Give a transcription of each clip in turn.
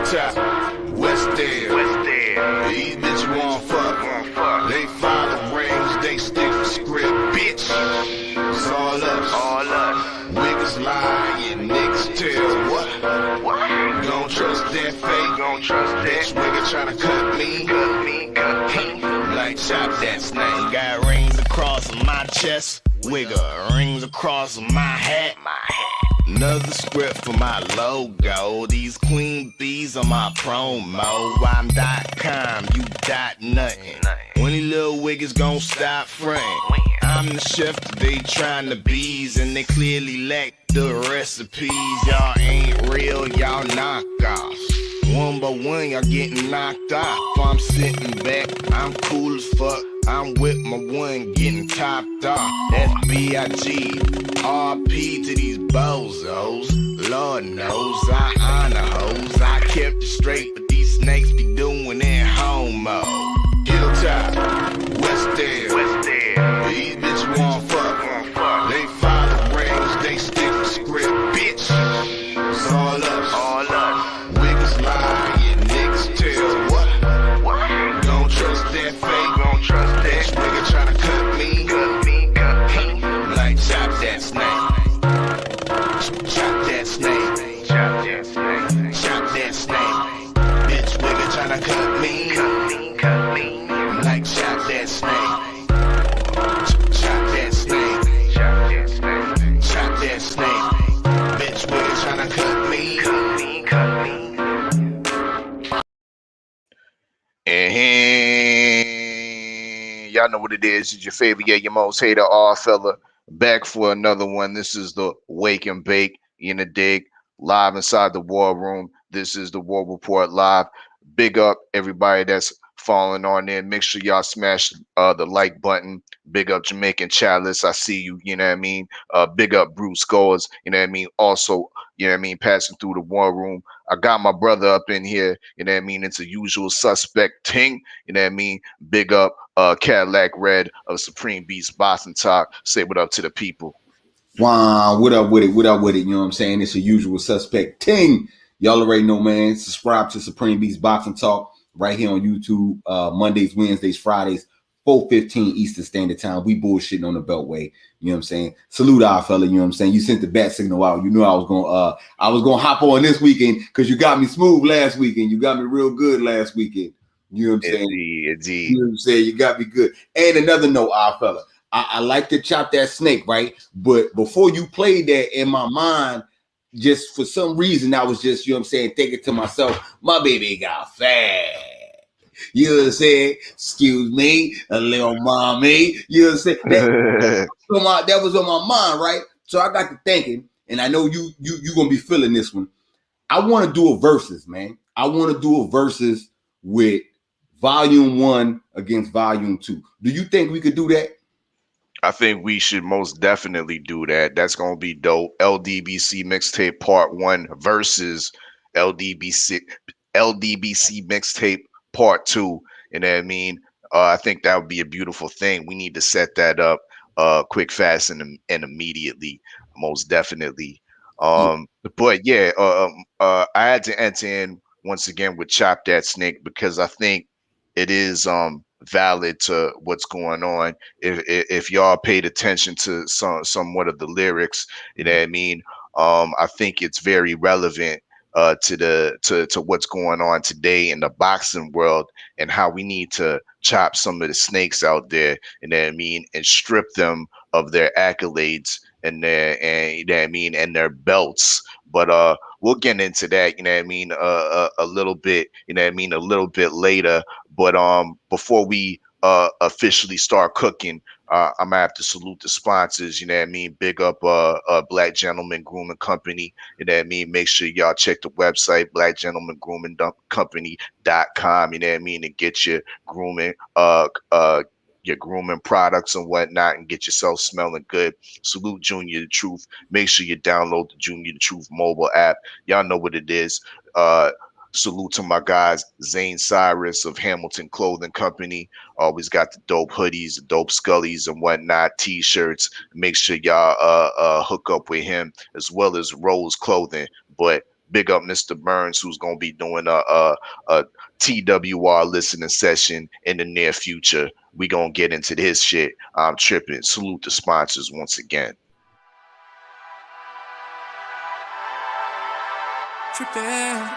Hilltop, West End. These bitches won't fuck. They follow rings, they stick to script, bitch. It's all us. Niggas lie and niggas tell what? Don't trust that fake. Don't trust that. Nigga tryna cut me. Like chop that snake. Got rings across my chest. Wigger rings across my hat. Another script for my logo. These queen bees on my promo. I'm .com, you .nothing. When these little wiggas gon' stop frontin'? I'm the chef that they tryna bees, and they clearly lack the recipes. Y'all ain't real, y'all knockoffs. One by one, y'all getting knocked off. I'm sitting back, I'm cool as fuck. I'm with my one getting topped off. That's B.I.G. RP to these bozos. Lord knows I honor hoes. I kept it straight, but these snakes be doing it homo. Hilltop, West End. These bitches won't fuck. They follow rings, they stick to script, bitch. It's all us. Niggas lie and niggas tell what? Don't trust that fake. Don't trust that. Nigga tryna cut me. Like chop that snake. Chop that snake. Chop that snake. Bitch, nigga tryna cut me. Like chop that snake. Chop that snake. Chop that snake. Bitch, nigga tryna cut me. And y'all know what it is. It's your favorite, your most hater, Oddfella, back for another one. This is the Wake and Bake in the dig, live inside the War Room. This is the War Report live. Big up everybody that's falling on in. Make sure y'all smash the like button. Big up Jamaican Chalice. I see you, you know what I mean? Big up Bruce Scores, you know what I mean? Also, you know what I mean, passing through the War Room. I got my brother up in here, you know what I mean? It's a usual suspect ting, you know what I mean? Big up Cadillac Red of Supreme Beast Boston Talk. Say what up to the people. Wow, what up with it? What up with it? You know what I'm saying? It's a usual suspect ting. Y'all already know, man. Subscribe to Supreme Beast Boxing Talk right here on YouTube. Mondays, Wednesdays, Fridays, 4:15 Eastern Standard Time. We bullshitting on the Beltway. You know what I'm saying? Salute our fella. You know what I'm saying? You sent the bat signal out. You knew I was gonna hop on this weekend because you got me smooth last weekend. You got me real good last weekend. You know what I'm saying? Indeed. You know what I'm saying? You got me good. And another note, our fella. I like to chop that snake, right? But before you played that, in my mind, just for some reason, I was just, you know what I'm saying, thinking to myself, my baby got fat. You know what I'm saying? Excuse me, a little mommy. You know what I'm saying? That was on my mind, right? So I got to thinking, and I know you gonna be feeling this one. I want to do a versus, man. I want to do a versus with Volume 1 against Volume 2. Do you think we could do that? I think we should most definitely do that. That's gonna be dope. LDBC mixtape part 1 versus LDBC mixtape part 2. You know what I mean? I think that would be a beautiful thing. We need to set that up quick, fast, and immediately. Most definitely. But yeah, I had to enter in once again with Chop That Snake because I think it is valid to what's going on. If y'all paid attention to somewhat of the lyrics, you know what I mean? I think it's very relevant to what's going on today in the boxing world and how we need to chop some of the snakes out there, you know what I mean, and strip them of their accolades and you know what I mean, and their belts. But we'll get into that, you know what I mean, a little bit, you know what I mean, a little bit later. But before we officially start cooking, I'm gonna have to salute the sponsors, you know what I mean. Big up Black Gentleman Grooming Company, you know what I mean. Make sure y'all check the website, blackgentlemangroomingcompany.com, you know what I mean, and get your grooming products and whatnot and get yourself smelling good. Salute Junior the Truth. Make sure you download the Junior the Truth mobile app. Y'all know what it is. Salute to my guys, Zane Cyrus of Hamilton Clothing Company. Always got the dope hoodies, the dope scullies and whatnot, t-shirts. Make sure y'all hook up with him, as well as Rose Clothing. But Big up Mr. Burns, who's gonna be doing a TWR listening session in the near future. We gonna get into his shit. I'm tripping. Salute the sponsors once again. Tripping.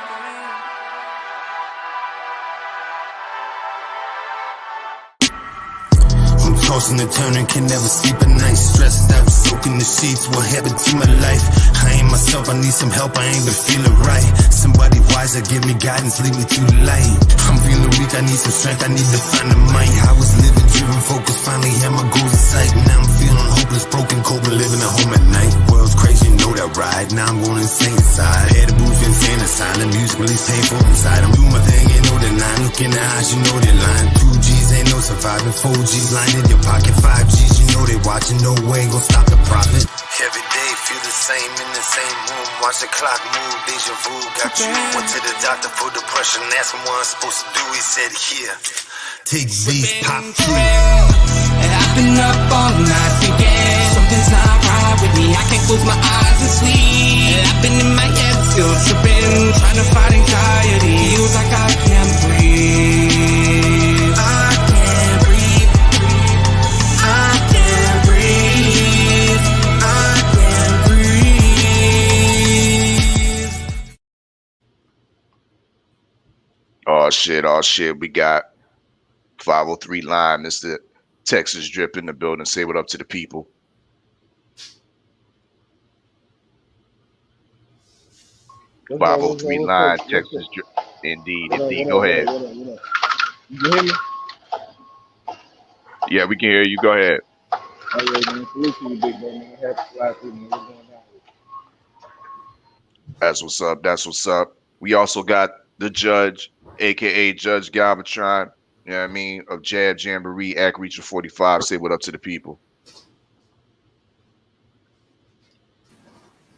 Tossing and turning, can never sleep at night. Stressed out, soaking the sheets. What happened to my life? I ain't myself, I need some help. I ain't been feeling right. Somebody wiser, give me guidance, lead me through the light. I'm feeling weak, I need some strength. I need to find the might. I was living driven, focused, finally had my goals in sight. Now I'm feeling hopeless, broken, coping, living at home at night. World's crazy, you know that right. Now I'm going insane inside. Had a booth insane inside. The music really painful inside. I'm doing my thing, ain't no denying. Look in the eyes, you know they lying. 2G's ain't no surviving. 4G's lying in your pocket. 5G's, you know they watching. No way gon' stop the profit. Every day feel the same in the same room. Watch the clock move, deja vu. Got you. Went to the doctor for depression. Asked him what I'm supposed to do. He said, here, take these pop two. And I've been up all night thinking something's not right with me. I can't close my eyes and sleep. And I've been in my head still tripping, trying to fight anxiety. Feels like I can't breathe. I can't breathe. I can't breathe. I can't breathe. Oh shit. We got 503 line. Mr. Texas Drip in the building. Say what up to the people. What's up, 503 line, Texas Drip. Indeed. Go ahead. What up? You can hear me? Yeah, we can hear you. Go ahead. Oh, yeah, man. Salute to you, big bro, man. Happy fly through, man. What's going on? That's what's up. We also got the judge, aka Judge Galvatron, you know what I mean, of Jab Jamboree, Act Reacher 45. Say what up to the people.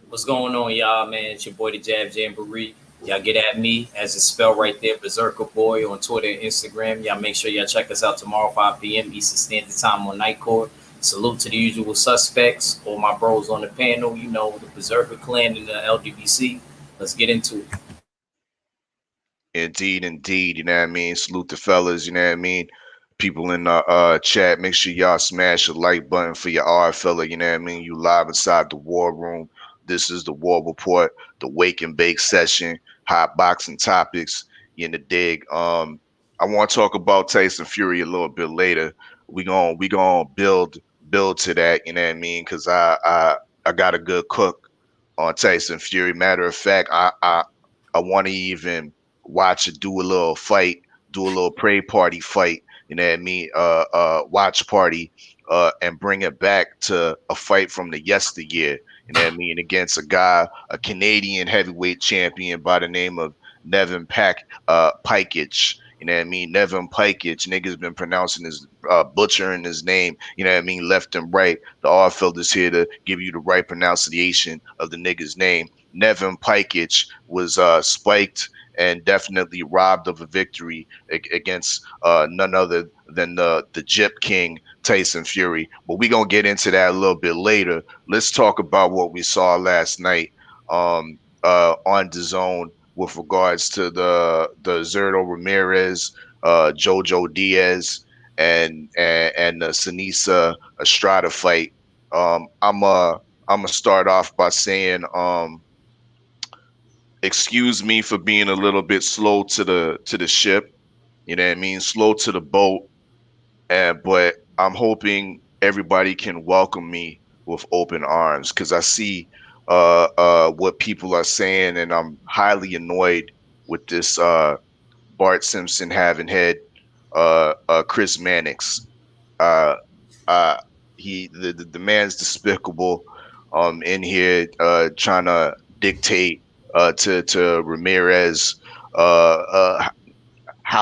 What's going on, y'all, man? It's your boy, the Jab Jamboree. Y'all get at me as it's spelled right there, Berserker Boy, on Twitter and Instagram. Y'all make sure y'all check us out tomorrow, 5 p.m. Eastern Standard Time on Night Court. Salute to the usual suspects, all my bros on the panel, you know, the Berserker clan and the LDBC. Let's get into it. Indeed. You know what I mean? Salute the fellas, you know what I mean? People in the chat, make sure y'all smash the like button for your Oddfella, you know what I mean? You live inside the war room. This is the War Report, the Wake and Bake session, hot boxing topics, you in the dig. I want to talk about Tyson Fury a little bit later. We gonna build to that, you know what I mean? Because I got a good cook on Tyson Fury. Matter of fact, I want to even watch it, do a little fight, do a little pray party fight, you know what I mean? Watch party, and bring it back to a fight from the yesteryear. You know what I mean? Against a Canadian heavyweight champion by the name of Nevin Pikich. You know what I mean? Nevin Pikich. Niggas been pronouncing his butchering his name. You know what I mean? Left and right. The Oddfella is here to give you the right pronunciation of the nigga's name. Nevin Pikich was spiked and definitely robbed of a victory against none other than the Gyp King, Tyson Fury. But we're going to get into that a little bit later. Let's talk about what we saw last night on DAZN with regards to the Zerto Ramirez, Jojo Diaz, and the Sinisa Estrada fight. I'm gonna start off by saying excuse me for being a little bit slow to the ship. You know what I mean? Slow to the boat. But I'm hoping everybody can welcome me with open arms because I see what people are saying, and I'm highly annoyed with this Bart Simpson having had Chris Mannix. Uh, uh, the man's despicable. In here trying to dictate to Ramirez how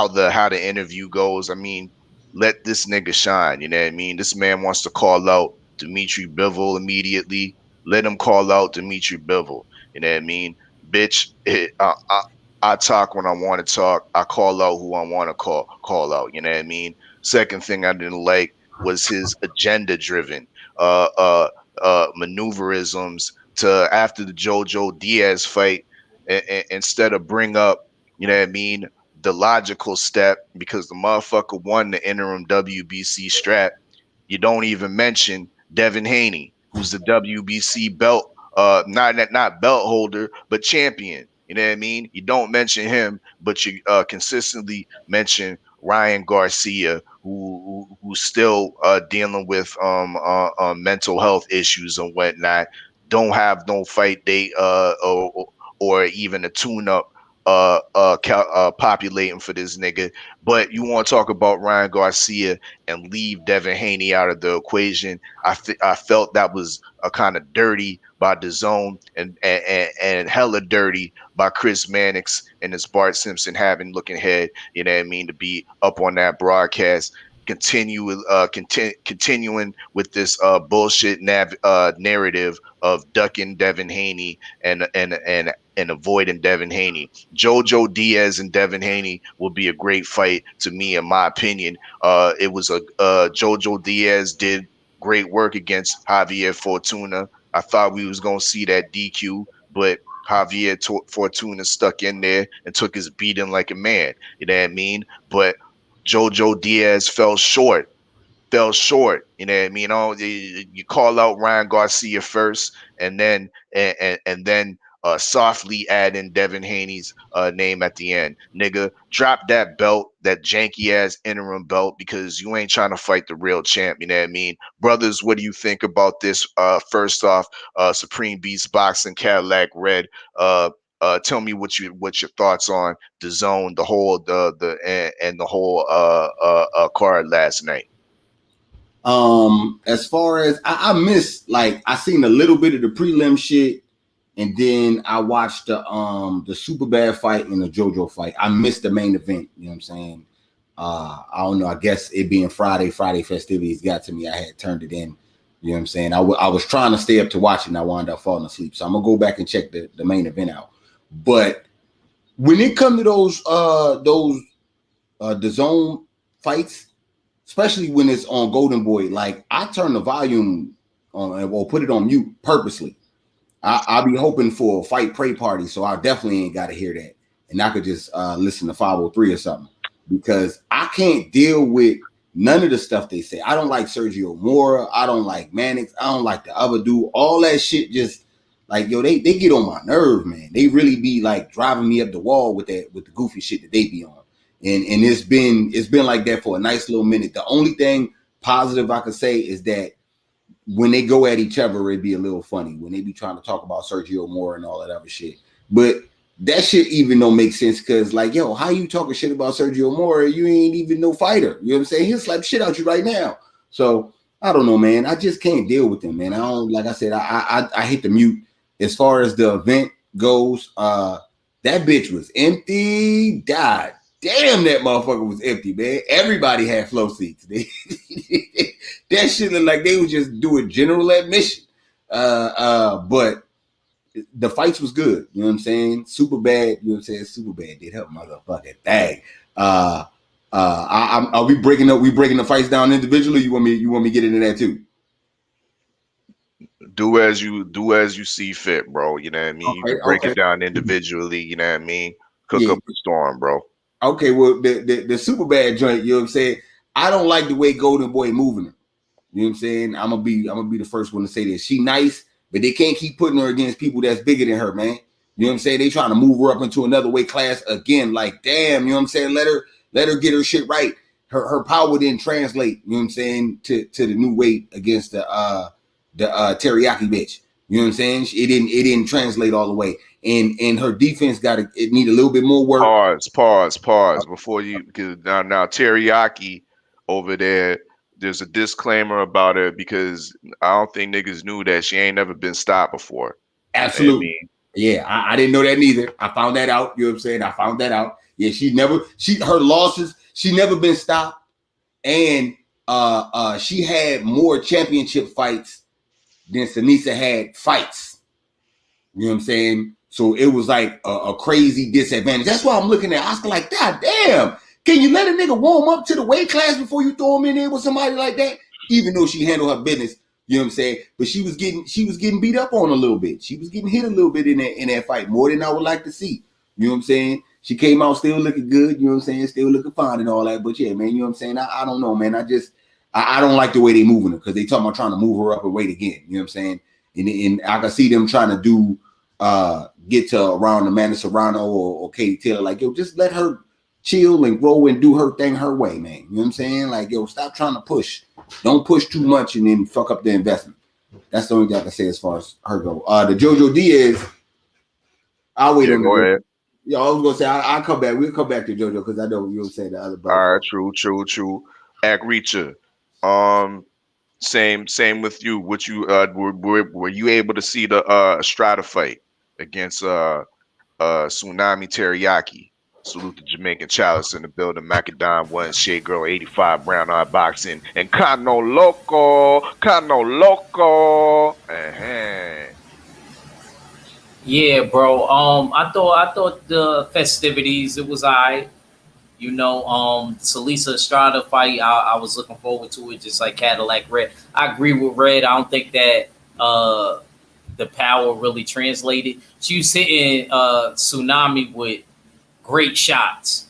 the interview goes. I mean, let this nigga shine. You know what I mean? This man wants to call out Dimitri Bivol immediately. Let him call out Dimitri Bivol. You know what I mean? Bitch, I talk when I want to talk. I call out who I want to call out. You know what I mean? Second thing I didn't like was his agenda driven maneuverisms to after the Jojo Diaz fight. instead of bring up, you know what I mean, the logical step, because the motherfucker won the interim WBC strap. You don't even mention Devin Haney, who's the WBC belt, not belt holder, but champion. You know what I mean? You don't mention him, but you consistently mention Ryan Garcia, who's still dealing with mental health issues and whatnot. Don't have no fight date or even a tune-up populating for this nigga. But you want to talk about Ryan Garcia and leave Devin Haney out of the equation. I felt that was a kind of dirty by DAZN and hella dirty by Chris Mannix and his Bart Simpson having looking head, you know what I mean, to be up on that broadcast. Continuing with this bullshit narrative of ducking Devin Haney and avoiding Devin Haney. Jojo Diaz and Devin Haney will be a great fight to me, in my opinion. It was Jojo Diaz did great work against Javier Fortuna. I thought we was gonna see that DQ, but Javier Fortuna stuck in there and took his beating like a man. You know what I mean? But Jojo Diaz fell short. You know what I mean? You call out Ryan Garcia first, and then softly add in Devin Haney's name at the end. Nigga, drop that belt, that janky ass interim belt, because you ain't trying to fight the real champ. You know what I mean? Brothers, what do you think about this? First off, Supreme Beast Boxing, Cadillac Red. Tell me what your thoughts on DAZN, the whole the whole card last night. As far as I missed, like, I seen a little bit of the prelim shit, and then I watched the Super Bad fight and the JoJo fight. I missed the main event. You know what I'm saying? I don't know. I guess it being Friday festivities got to me. I had turned it in. You know what I'm saying? I was trying to stay up to watch it, and I wound up falling asleep. So I'm gonna go back and check the main event out. But when it comes to those DAZN fights, especially when it's on Golden Boy, like, I turn the volume on or put it on mute purposely. I'll be hoping for a fight pray party, so I definitely ain't got to hear that, and I could just listen to 503 or something, because I can't deal with none of the stuff they say. I don't like Sergio Mora. I don't like Mannix. I don't like the other dude. All that shit just, like, yo, they get on my nerve, man. They really be like driving me up the wall with the goofy shit that they be on. And it's been like that for a nice little minute. The only thing positive I could say is that when they go at each other, it'd be a little funny when they be trying to talk about Sergio Mora and all that other shit. But that shit even don't make sense, because, like, yo, how you talking shit about Sergio Mora? You ain't even no fighter. You know what I'm saying? He'll slap shit out you right now. So I don't know, man. I just can't deal with them, man. I don't, like I said, I hit the mute. As far as the event goes, that bitch was empty. God damn, that motherfucker was empty, man. Everybody had flow seats. That shit looked like they was just doing general admission. But the fights was good. You know what I'm saying? Super bad. You know what I'm saying? Super bad did help motherfucking thing. Are we breaking up? We breaking the fights down individually? You want me to get into that too? Do as you see fit, bro. You know what I mean? Okay, you can break it down individually. You know what I mean? Cook up the storm, bro. Okay, well, the super bad joint, you know what I'm saying? I don't like the way Golden Boy moving her. You know what I'm saying? I'm gonna be the first one to say this. She nice, but they can't keep putting her against people that's bigger than her, man. You know what I'm saying? They trying to move her up into another weight class again. Like, damn, you know what I'm saying? Let her get her shit right. Her power didn't translate, you know what I'm saying, to the new weight against the teriyaki bitch. You know what I'm saying? It didn't translate all the way. And her defense it need a little bit more work. Pause before you, because now teriyaki over there, there's a disclaimer about her, because I don't think niggas knew that she ain't never been stopped before. Absolutely. You know what I mean? Yeah, I didn't know that neither. I found that out. You know what I'm saying? I found that out. Yeah, her losses, she never been stopped. And she had more championship fights than Sanisa had fights. You know what I'm saying? So it was like a crazy disadvantage. That's why I'm looking at Oscar like, God damn, can you let a nigga warm up to the weight class before you throw him in there with somebody like that? Even though she handled her business You know what I'm saying? But she was getting beat up on a little bit. She was getting hit a little bit in that fight, more than I would like to see. You know what I'm saying? She came out still looking good, you know what I'm saying? Still looking fine and all that. But yeah, man, you know what I'm saying? I don't know, man. I don't like the way they moving her because they talking about trying to move her up and weight again. You know what I'm saying? And I can see them trying to do get to around Amanda Serrano or Katie Taylor. Like, yo, just let her chill and grow and do her thing her way, man. You know what I'm saying? Like, yo, stop trying to push. Don't push too much and then fuck up the investment. That's the only thing I can say as far as her go. The JoJo Diaz, I'll wait on the go ahead. Yeah, I was gonna say I'll come back. We'll come back to JoJo because I know you'll say the other brother. All right, true. Act Reacher. Same with you. What you were you able to see the Strata fight against Tsunami Teriyaki? Salute the Jamaican Chalice in the building. Macadam 1, Shea Girl 85, Brown Eye Boxing, and Cano Loco. Yeah, bro. I thought the festivities it was alright. You know, Salisa Estrada fight, I was looking forward to it, just like Cadillac Red. I agree with Red. I don't think that the power really translated. She was hitting Tsunami with great shots.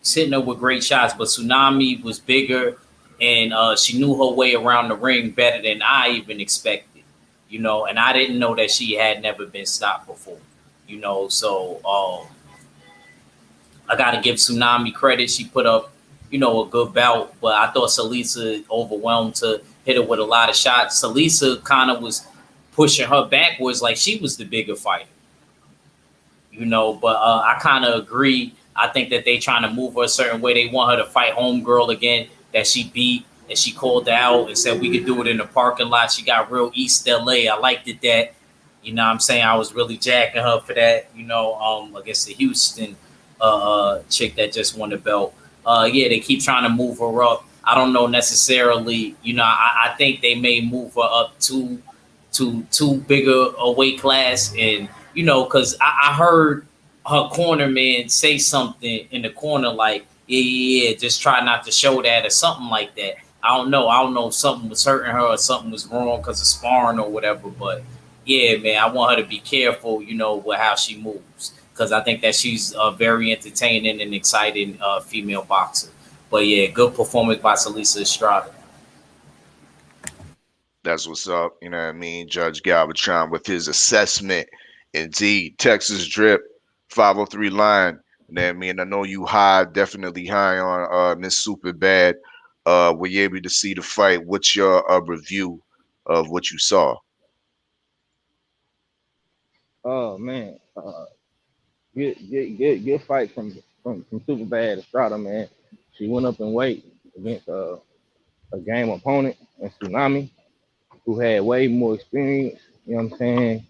Sitting up with great shots, but Tsunami was bigger and she knew her way around the ring better than I even expected. You know, and I didn't know that she had never been stopped before. You know, so I got to give Tsunami credit. She put up, you know, a good bout, but I thought Salisa overwhelmed to hit her with a lot of shots. Salisa kind of was pushing her backwards like she was the bigger fighter, you know, but I kind of agree. I think that they trying to move her a certain way. They want her to fight Homegirl again that she beat and she called out and said we could do it in the parking lot. She got real East LA. I liked it that, you know what I'm saying? I was really jacking her for that, you know, against the Houston chick that just won the belt. Yeah, they keep trying to move her up. I don't know necessarily, you know, I think they may move her up to too bigger a weight class. And, you know, because I heard her corner man say something in the corner like, yeah, just try not to show that or something like that. I don't know if something was hurting her or something was wrong because of sparring or whatever. But yeah, man, I want her to be careful, you know, with how she moves. Because I think that she's a very entertaining and exciting female boxer. But yeah, good performance by Salisa Estrada. That's what's up. You know what I mean? Judge Galvatron with his assessment. Indeed. Texas Drip, 503 line. You know what I mean? I know you high, definitely high on Miss Super Bad. Were you able to see the fight? What's your review of what you saw? Oh man, good fight from Super Bad Estrada, man. She went up in weight against a game opponent in Tsunami, who had way more experience. You know what I'm saying?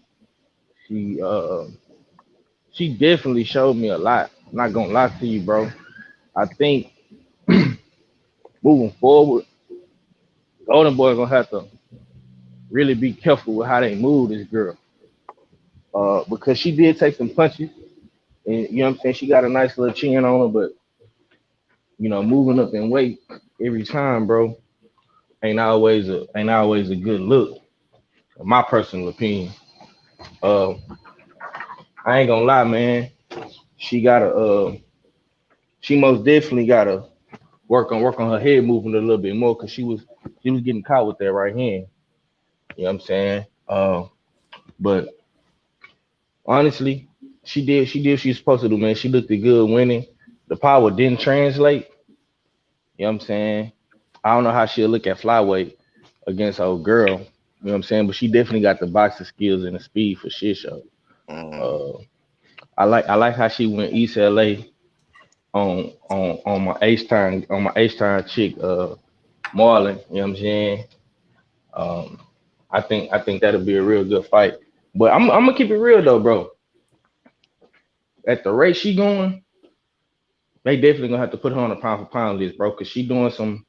She definitely showed me a lot. I'm not gonna lie to you, bro. I think moving forward, Golden Boy gonna have to really be careful with how they move this girl. Because she did take some punches, and you know what I'm saying. She got a nice little chin on her, but you know, moving up in weight every time, bro, ain't always a good look. In my personal opinion. Uh, I ain't gonna lie, man. She gotta she most definitely gotta work on her head moving a little bit more because she was getting caught with that right hand. You know what I'm saying? But honestly, she did what she was supposed to do, man. She looked good winning. The power didn't translate. You know what I'm saying? I don't know how she'll look at flyweight against her girl. You know what I'm saying? But she definitely got the boxing skills and the speed for shit show. Mm. I like how she went East LA on my H time chick Marlon. You know what I'm saying? Um, I think that'll be a real good fight. But I'm gonna keep it real though, bro. At the rate she going, they definitely gonna have to put her on a pound for pound list, bro, because she doing some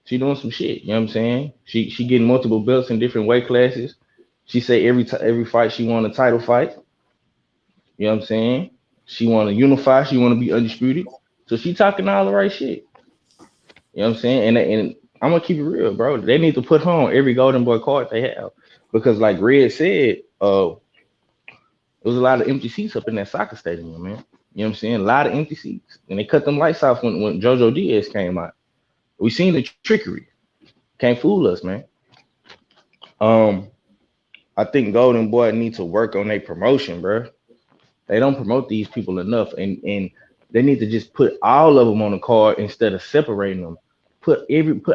shit. You know what I'm saying? She getting multiple belts in different weight classes. She say every fight she want a title fight. You know what I'm saying? She want to unify. She want to be undisputed. So she talking all the right shit. You know what I'm saying? And I'm gonna keep it real, bro. They need to put her on every Golden Boy card they have because, like Red said, there was a lot of empty seats up in that soccer stadium, man. You know what I'm saying? A lot of empty seats, and they cut them lights off when JoJo Diaz came out. We seen the trickery. Can't fool us, man. Um, I think Golden Boy need to work on their promotion, bro. They don't promote these people enough, and they need to just put all of them on the card instead of separating them. Put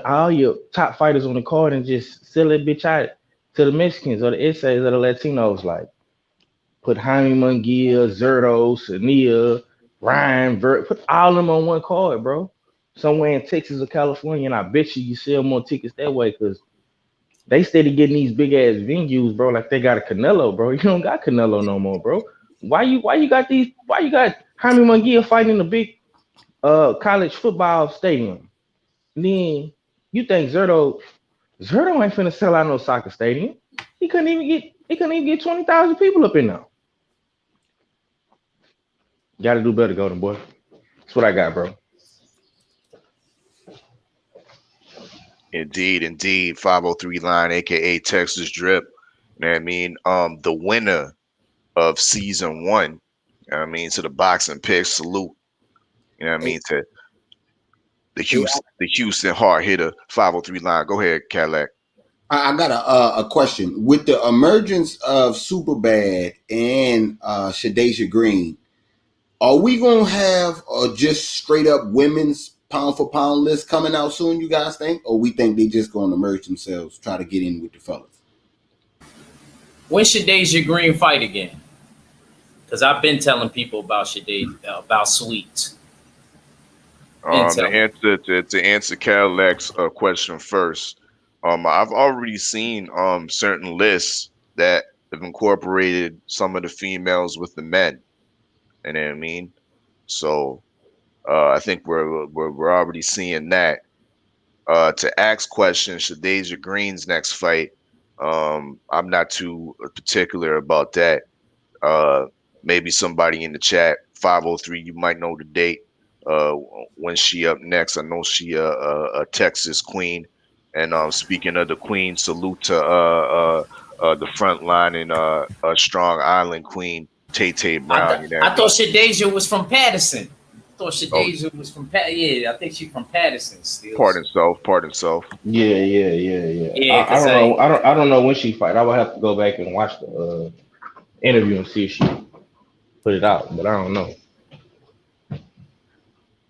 all your top fighters on the card and just sell that bitch out to the Mexicans or the essays or the Latinos. Like put Jaime Munguia, Zerto, Sania, Ryan, put all of them on one card, bro. Somewhere in Texas or California, and I bet you sell more tickets that way because they steady getting these big ass venues, bro. Like they got a Canelo, bro. You don't got Canelo no more, bro. Why you got Jaime Munguia fighting in a big college football stadium? And then you think Zerto ain't finna sell out no soccer stadium. He couldn't even get 20,000 people up in there. Gotta do better, Golden Boy. That's what I got, bro. Indeed. 503 line, aka Texas Drip. You know what I mean? The winner of season 1. You know what I mean? To the boxing picks, salute. You know what I mean? To the Houston hard hitter, 503 line. Go ahead, Cadillac. I got a question. With the emergence of Superbad and Shadeja Green, are we gonna have just straight up women's pound for pound list coming out soon? You guys think, or we think they just gonna emerge themselves, try to get in with the fellas? When should Deja Green fight again? Because I've been telling people about about Sweet. To answer Cadillac's question first, I've already seen certain lists that have incorporated some of the females with the men. You know what I mean? So I think we're already seeing that. To ask questions, Shadeja Green's next fight, I'm not too particular about that. Maybe somebody in the chat, 503, you might know the date when she up next. I know she a Texas queen. And speaking of the queen, salute to the front line and a Strong Island queen, Tay Brown. I thought Shadeja was from Patterson. Was from yeah, I think she's from Patterson still. Pardon self. Yeah. I don't know when she fight. I would have to go back and watch the interview and see if she put it out, but I don't know.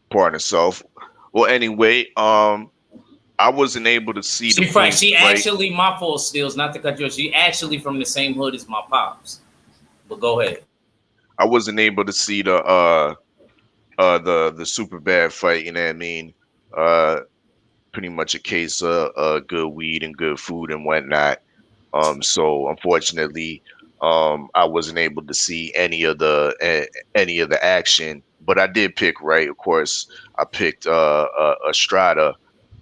Pardon self. Well, anyway, I wasn't able to see the fight. She actually, my fault, Steels, not to cut you off. She actually from the same hood as my pops. But go ahead. I wasn't able to see the super bad fight, you know what I mean? Pretty much a case of good weed and good food and whatnot. So unfortunately, I wasn't able to see any of the action, but I did pick right. Of course, I picked Estrada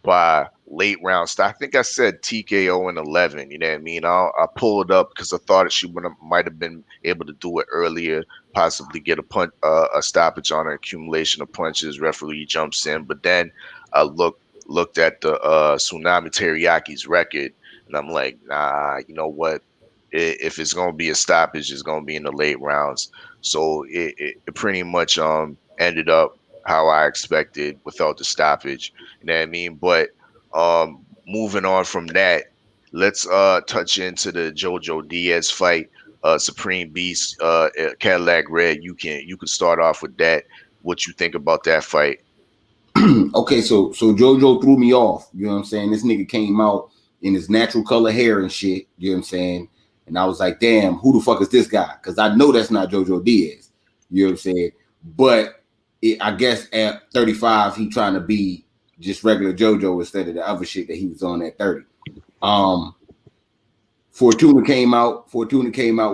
by late rounds. I think I said TKO in 11. You know what I mean? I pulled it up because I thought she might have been able to do it earlier, possibly get a stoppage on her accumulation of punches. Referee jumps in, but then I looked at the Tsunami Teriyaki's record, and I'm like, nah, you know what? If it's gonna be a stoppage, it's gonna be in the late rounds. So it pretty much ended up how I expected without the stoppage. You know what I mean? But moving on from that, let's touch into the JoJo Diaz fight. Supreme Beast, Cadillac Red. You can start off with that. What you think about that fight? Okay, so JoJo threw me off. You know what I'm saying? This nigga came out in his natural color hair and shit. You know what I'm saying? And I was like, damn, who the fuck is this guy? Because I know that's not JoJo Diaz. You know what I'm saying? But I guess at 35, he trying to be just regular JoJo instead of the other shit that he was on at 30. Fortuna came out. When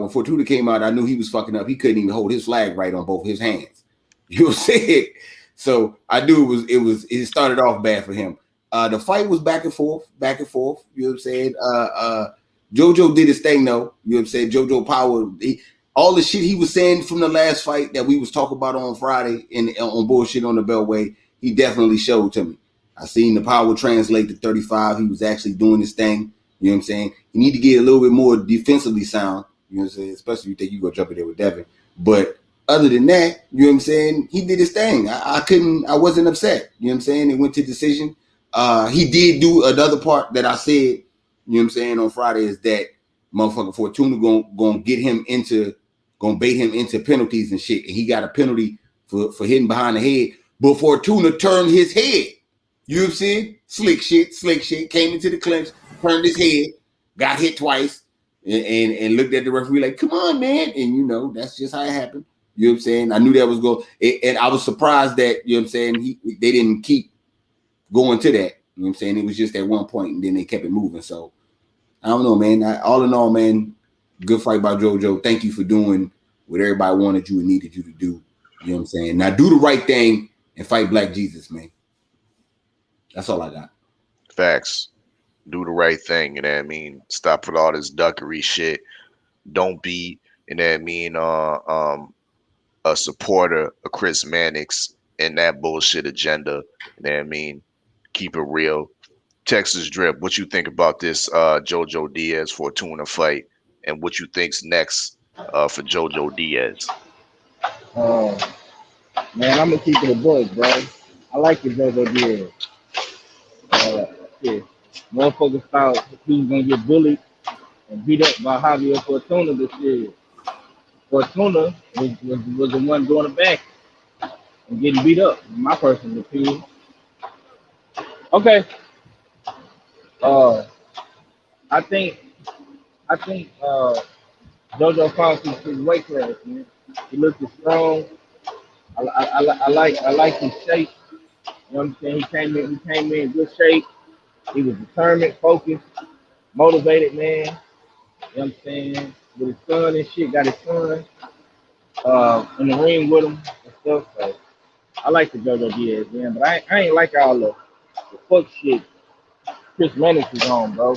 Fortuna came out, I knew he was fucking up. He couldn't even hold his flag right on both his hands. You know what I'm saying? So I knew it started off bad for him. The fight was back and forth. You know what I'm saying? JoJo did his thing though. You know what I'm saying? JoJo Power, all the shit he was saying from the last fight that we was talking about on Friday and on bullshit on the Beltway, he definitely showed to me. I seen the power translate to 35. He was actually doing his thing. You know what I'm saying? You need to get a little bit more defensively sound. You know what I'm saying? Especially if you think you go jump in there with Devin. But other than that, you know what I'm saying? He did his thing. I wasn't upset. You know what I'm saying? It went to decision. He did do another part that I said, you know what I'm saying, on Friday is that motherfucker Fortuna gonna get him into, gonna bait him into penalties and shit. And he got a penalty for hitting behind the head. But Fortuna turned his head. You know what I'm saying? Slick shit, came into the clinch, turned his head, got hit twice, and looked at the referee like, come on, man. And you know, that's just how it happened. You know what I'm saying? I knew that was going, and I was surprised that, you know what I'm saying, they didn't keep going to that. You know what I'm saying? It was just at one point, and then they kept it moving. So, I don't know, man. All in all, man, good fight by JoJo. Thank you for doing what everybody wanted you and needed you to do. You know what I'm saying? Now, do the right thing and fight Black Jesus, man. That's all I got. Facts. Do the right thing, you know what I mean? Stop with all this duckery shit. Don't be, you know what I mean, a supporter of Chris Mannix and that bullshit agenda. You know what I mean? Keep it real. Texas Drip, what you think about this JoJo Diaz Fortuna fight, and what you think's next for JoJo Diaz? Man, I'm gonna keep it a book, bro. I like the JoJo Diaz. Yeah. Motherfuckers thought he was gonna get bullied and beat up by Javier Fortuna this year. Fortuna was the one doing the back and getting beat up, in my personal opinion. Okay. I think JoJo found his weight class, man. He looked strong. I like his shape. You know what I'm saying? He came in good shape. He was determined, focused, motivated, man. You know what I'm saying? With his son and shit, got his son in the ring with him and stuff. So I like the JoJo Diaz, man. But I ain't like all the fuck shit Chris Mannix is on, bro.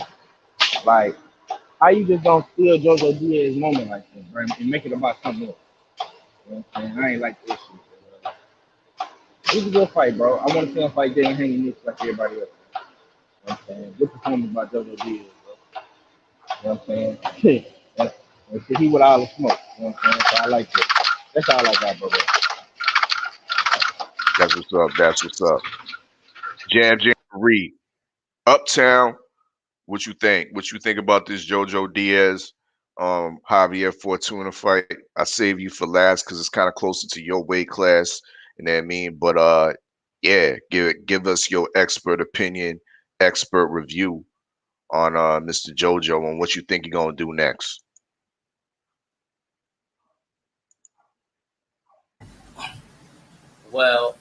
Like, how you just gonna steal JoJo Diaz's moment like that, bro, and make it about something else? You know what I'm saying? I ain't like this shit. Bro. It was a good fight, bro. I want to see him fight Dylan hanging this like everybody else. You know what I'm saying? Good performance by JoJo Diaz, bro. You know what I'm saying? And shit, he with all the smoke. You know what I'm saying? So I like that. That's all I got, bro. That's what's up. That's what's up. Jamboree. Uptown. What you think? What you think about this JoJo Diaz, Javier Fortuna fight? I save you for last because it's kind of closer to your weight class. You know what I mean? But yeah, give us your expert opinion, expert review on Mr. JoJo and what you think you're gonna do next. Well,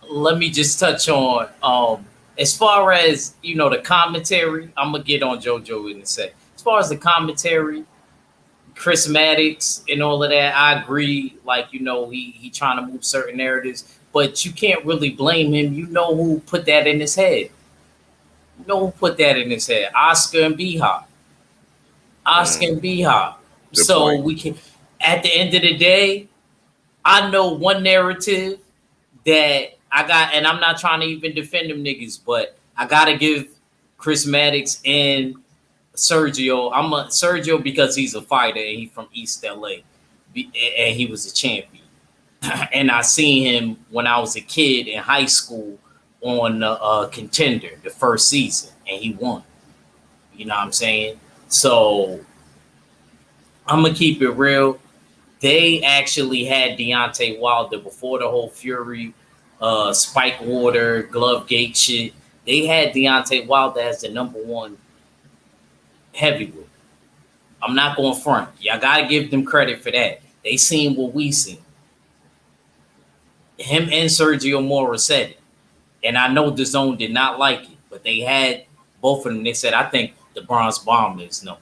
let me just touch on as far as the commentary. I'm gonna get on JoJo in a sec. As far as the commentary, Chris Maddox and all of that, I agree. Like he trying to move certain narratives, but you can't really blame him. You know who put that in his head? You know who put that in his head? Oscar and B-Hop. Oscar and B-Hop. So point. we can. At the end of the day, I know one narrative that I got, and I'm not trying to even defend them niggas, but I gotta give Chris Maddox and Sergio. I'm a Sergio because he's a fighter and he's from East LA, and he was a champion. And I seen him when I was a kid in high school on the Contender, the first season, and he won. You know what I'm saying? So I'm gonna keep it real. They actually had Deontay Wilder before the whole Fury, Spike Water, Glove Gate shit. They had Deontay Wilder as the #1 heavyweight. I'm not going front. Y'all gotta give them credit for that. They seen what we seen. Him and Sergio Mora said it, and I know the Zone did not like it, but they had both of them. They said, "I think the Bronze Bomber is #1."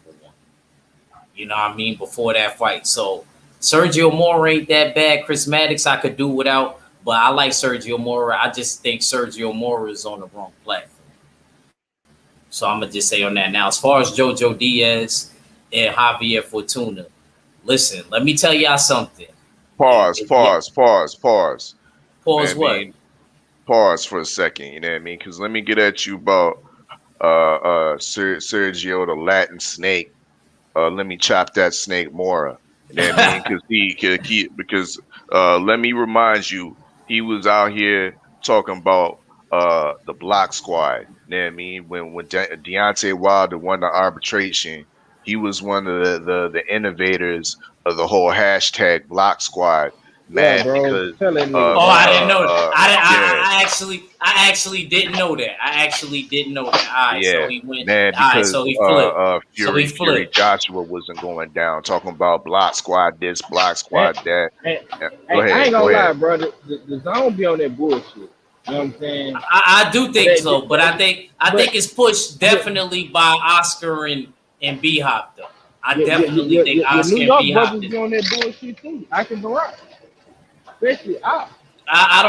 You know what I mean? Before that fight, so. Sergio Mora ain't that bad. Chris Maddox I could do without, but I like Sergio Mora. I just think Sergio Mora is on the wrong platform. So I'm going to just say on that. Now, as far as JoJo Diaz and Javier Fortuna, listen, let me tell y'all something. Pause. Pause Man, what? pause for a second. You know what I mean? Because let me get at you about Sergio the Latin Snake. Let me chop that snake Mora. You know what I mean? Because because let me remind you, he was out here talking about the Block Squad. You know what I mean? When Deontay Wilder won the arbitration, he was one of the innovators of the whole hashtag Block Squad. Yeah, Mad bro. because Tell that uh nigga, Oh, I bro. didn't know that. yeah. I actually didn't know that. I actually didn't know that. All right, so Yeah, he went. man, All right, because so he flipped. So he Fury flipped. Joshua wasn't going down, talking about block squad this, block And, squad that. and, Yeah, go and I ahead, ain't go gonna ahead. lie, bro. The zone be on that bullshit. You know what I'm saying? I do think so, but I But think it's pushed but definitely by Oscar and B Hop though. I definitely think your New Oscar and York B Hop brothers did. be on that bullshit too. I can go out, especially out. I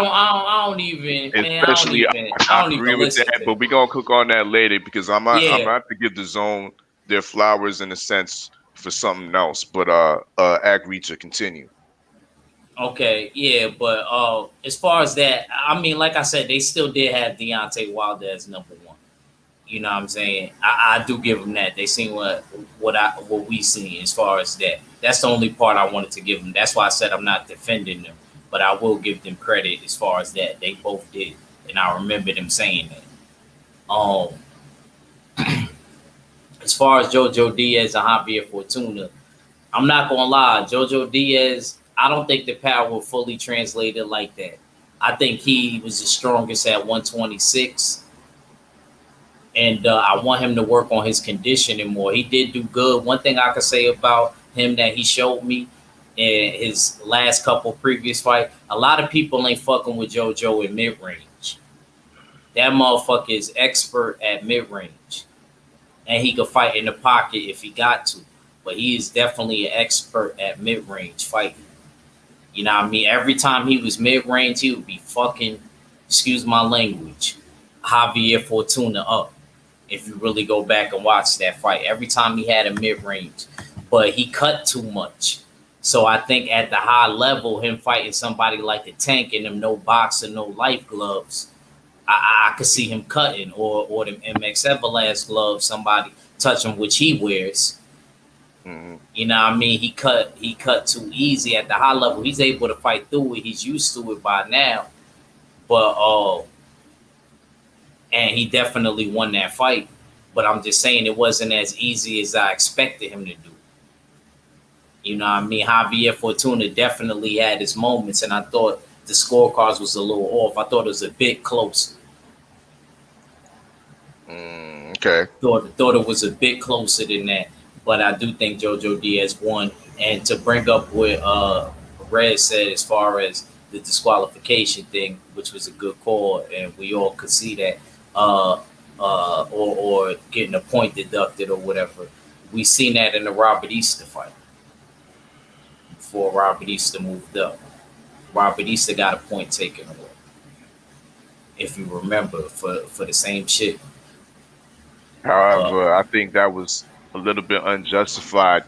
don't even man. Especially, I I don't agree even with listen that, to but them. we gonna cook on that later because I'm Yeah. gonna have to give the zone their flowers in a sense for something else. But agree to continue. Okay. Yeah. But as far as that, I mean, like I said, they still did have Deontay Wilder as number one. You know what I'm saying? I do give them that. They seen what we seen as far as that. That's the only part I wanted to give them. That's why I said I'm not defending them, but I will give them credit as far as that. They both did, and I remember them saying that. As far as JoJo Diaz and Javier Fortuna, I'm not gonna lie, JoJo Diaz. I don't think the power fully translated like that. I think he was the strongest at 126. And I want him to work on his conditioning more. He did do good. One thing I could say about him that he showed me in his last couple previous fight, a lot of people ain't fucking with JoJo in mid range. That motherfucker is expert at mid range, and he could fight in the pocket if he got to. But he is definitely an expert at mid range fighting. You know what I mean? Every time he was mid range, he would be fucking, excuse my language, Javier Fortuna up if you really go back and watch that fight. Every time he had a mid range, but he cut too much. So I think at the high level, him fighting somebody like the Tank and them no boxing, no life gloves, I could see him cutting or them MX Everlast gloves, somebody touch him, which he wears. Hmm. You know what I mean? He cut too easy at the high level. He's able to fight through it. He's used to it by now. But and he definitely won that fight. But I'm just saying it wasn't as easy as I expected him to do. You know what I mean? Javier Fortuna definitely had his moments, and I thought the scorecards was a little off. I thought it was a bit close. Okay. Thought it was a bit closer than that. But I do think JoJo Diaz won. And to bring up what Red said as far as the disqualification thing, which was a good call, and we all could see that, or getting a point deducted or whatever. We seen that in the Robert Easter fight before Robert Easter moved up. Robert Easter got a point taken away, if you remember, for the same shit. Uh, However, I think that was a little bit unjustified.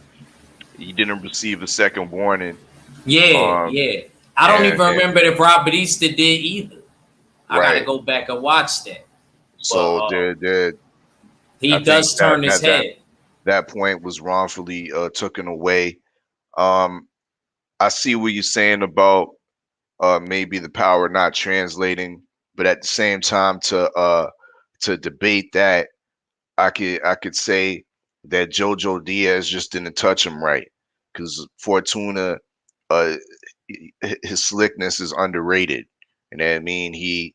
He didn't receive a second warning. yeah, Um, yeah. I don't even and remember if Robert Easter did either. I got to right. go back and watch that. But So there, I he think does turn his head. that point was wrongfully taken away. Um, I see what you're saying about maybe the power not translating, but at the same time to debate that, I could say that JoJo Diaz just didn't touch him right because Fortuna, uh, his slickness is underrated, and I mean he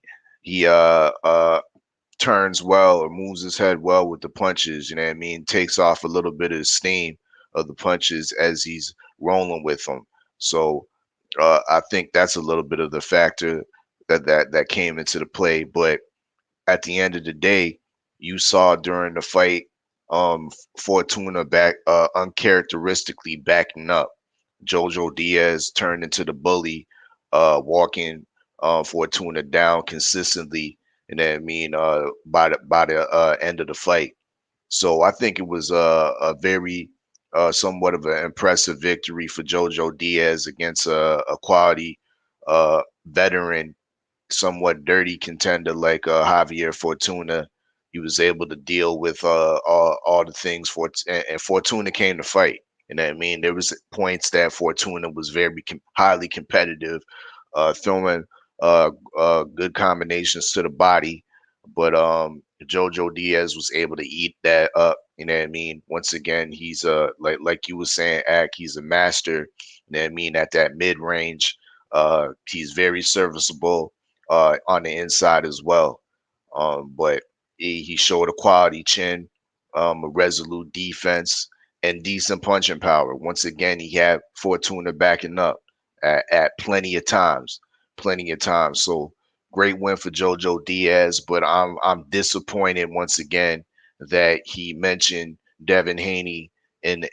turns well or moves his head well with the punches. You know what I mean? Takes off a little bit of the steam of the punches as he's rolling with them. So I think that's a little bit of the factor that came into the play. But at the end of the day, you saw during the fight, Fortuna back uncharacteristically backing up. Jojo Diaz turned into the bully, walking Fortuna down consistently, and then I mean by the end of the fight. So I think it was a very somewhat of an impressive victory for Jojo Diaz against a quality veteran somewhat dirty contender like Javier Fortuna. He was able to deal with all the things for and Fortuna came to fight. You know what I mean? There was points that Fortuna was very highly competitive, throwing good combinations to the body, but Jojo Diaz was able to eat that up. You know what I mean? Once again, he's like you were saying, Ak, he's a master. You know what I mean? At that mid range, he's very serviceable on the inside as well. But he showed a quality chin, a resolute defense, and decent punching power. Once again, he had Fortuna backing up at plenty of times. So great win for Jojo Diaz, but I'm disappointed once again that he mentioned Devin Haney in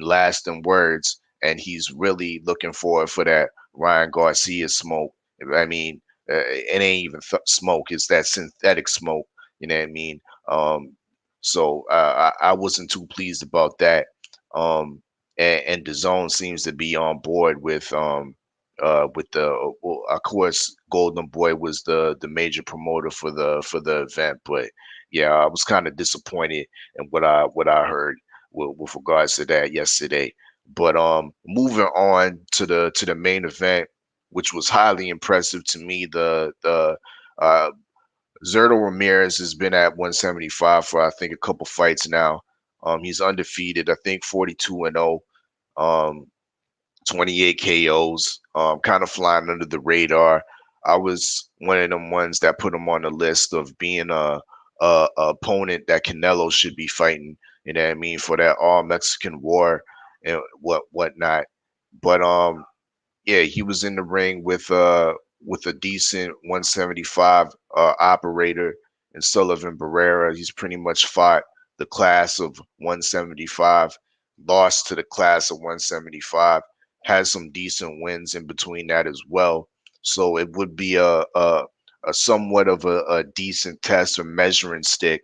lasting words, and he's really looking forward for that Ryan Garcia smoke. I mean, it ain't even smoke; it's that synthetic smoke. You know what I mean? So I wasn't too pleased about that. And the zone seems to be on board with the well, of course Golden Boy was the major promoter for the event, but yeah, I was kind of disappointed in what I heard with regards to that yesterday. But moving on to the main event, which was highly impressive to me, the uh Zerto Ramirez has been at 175 for I think a couple fights now. He's undefeated, I think 42-0. 28 KOs, kind of flying under the radar. I was one of them ones that put him on the list of being a opponent that Canelo should be fighting. You know what I mean, for that all Mexican war and whatnot. But yeah, he was in the ring with a decent 175 operator and Sullivan Barrera. He's pretty much fought the class of 175, lost to the class of 175, has some decent wins in between that as well. So it would be a somewhat of a decent test or measuring stick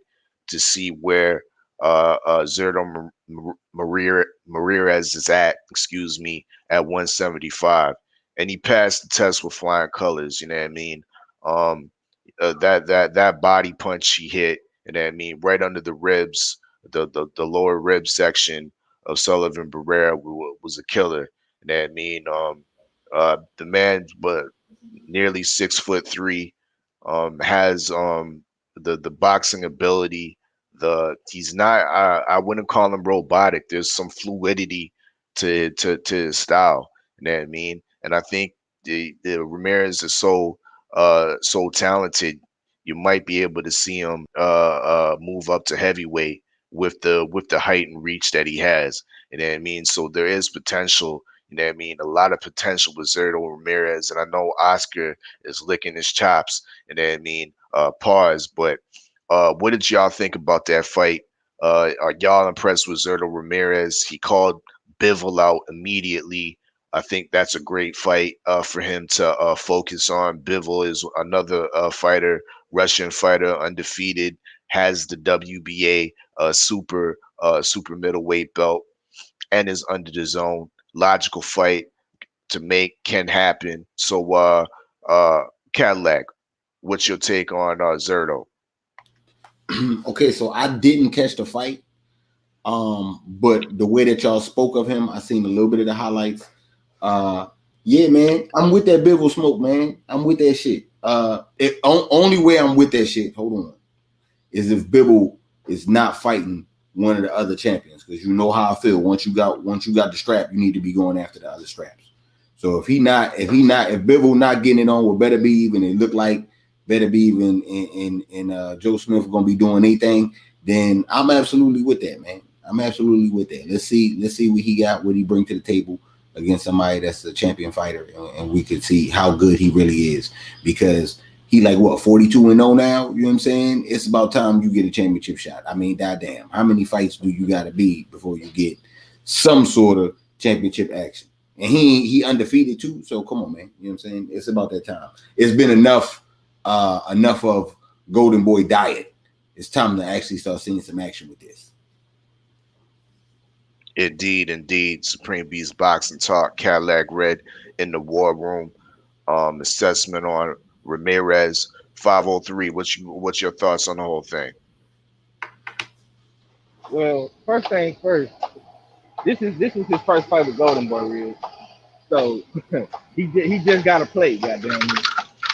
to see where Zerto Ramirez is at, excuse me, at 175, and he passed the test with flying colors. You know what I mean? Um, that body punch he hit, you know what I mean, right under the ribs, the lower rib section of Sullivan Barrera was a killer. You know what I mean? The man, but nearly 6'3", has the boxing ability. He's not. I wouldn't call him robotic. There's some fluidity to his style. You know what I mean? And I think the Ramirez is so talented. You might be able to see him move up to heavyweight with the height and reach that he has. You know what I mean? So there is potential. You know what I mean? A lot of potential with Zerto Ramirez, and I know Oscar is licking his chops. You know what I mean? Pause. But what did y'all think about that fight? Are y'all impressed with Zerto Ramirez? He called Bivol out immediately. I think that's a great fight for him to focus on. Bivol is another fighter, Russian fighter, undefeated, has the WBA super middleweight belt, and is under the zone. Logical fight to make can happen. So, Cadillac, what's your take on Zerto? Okay, so I didn't catch the fight, but the way that y'all spoke of him, I seen a little bit of the highlights. Yeah, man, I'm with that Bivol smoke, man. I'm with that shit. Only way I'm with that shit, hold on, is if Bivol is not fighting one of the other champions, because you know how I feel. Once you got the strap, you need to be going after the other straps. So if Bivol not getting it on with Better Be Even, it looked like Better Be Even and Joe Smith gonna be doing anything, then I'm absolutely with that, man. I'm absolutely with that. Let's see what he got, what he bring to the table against somebody that's a champion fighter, and we could see how good he really is, because he like what 42-0 now. You know what I'm saying? It's about time you get a championship shot. I mean, goddamn, how many fights do you got to be before you get some sort of championship action? And he undefeated too. So come on, man. You know what I'm saying? It's about that time. It's been enough of Golden Boy diet. It's time to actually start seeing some action with this. Indeed. Supreme Beast Boxing Talk, Cadillac Red in the War Room. Assessment Ramirez 503. What's your thoughts on the whole thing? Well, first thing first, this was his first fight with Golden Boy, real. So he just got to play, goddamn me.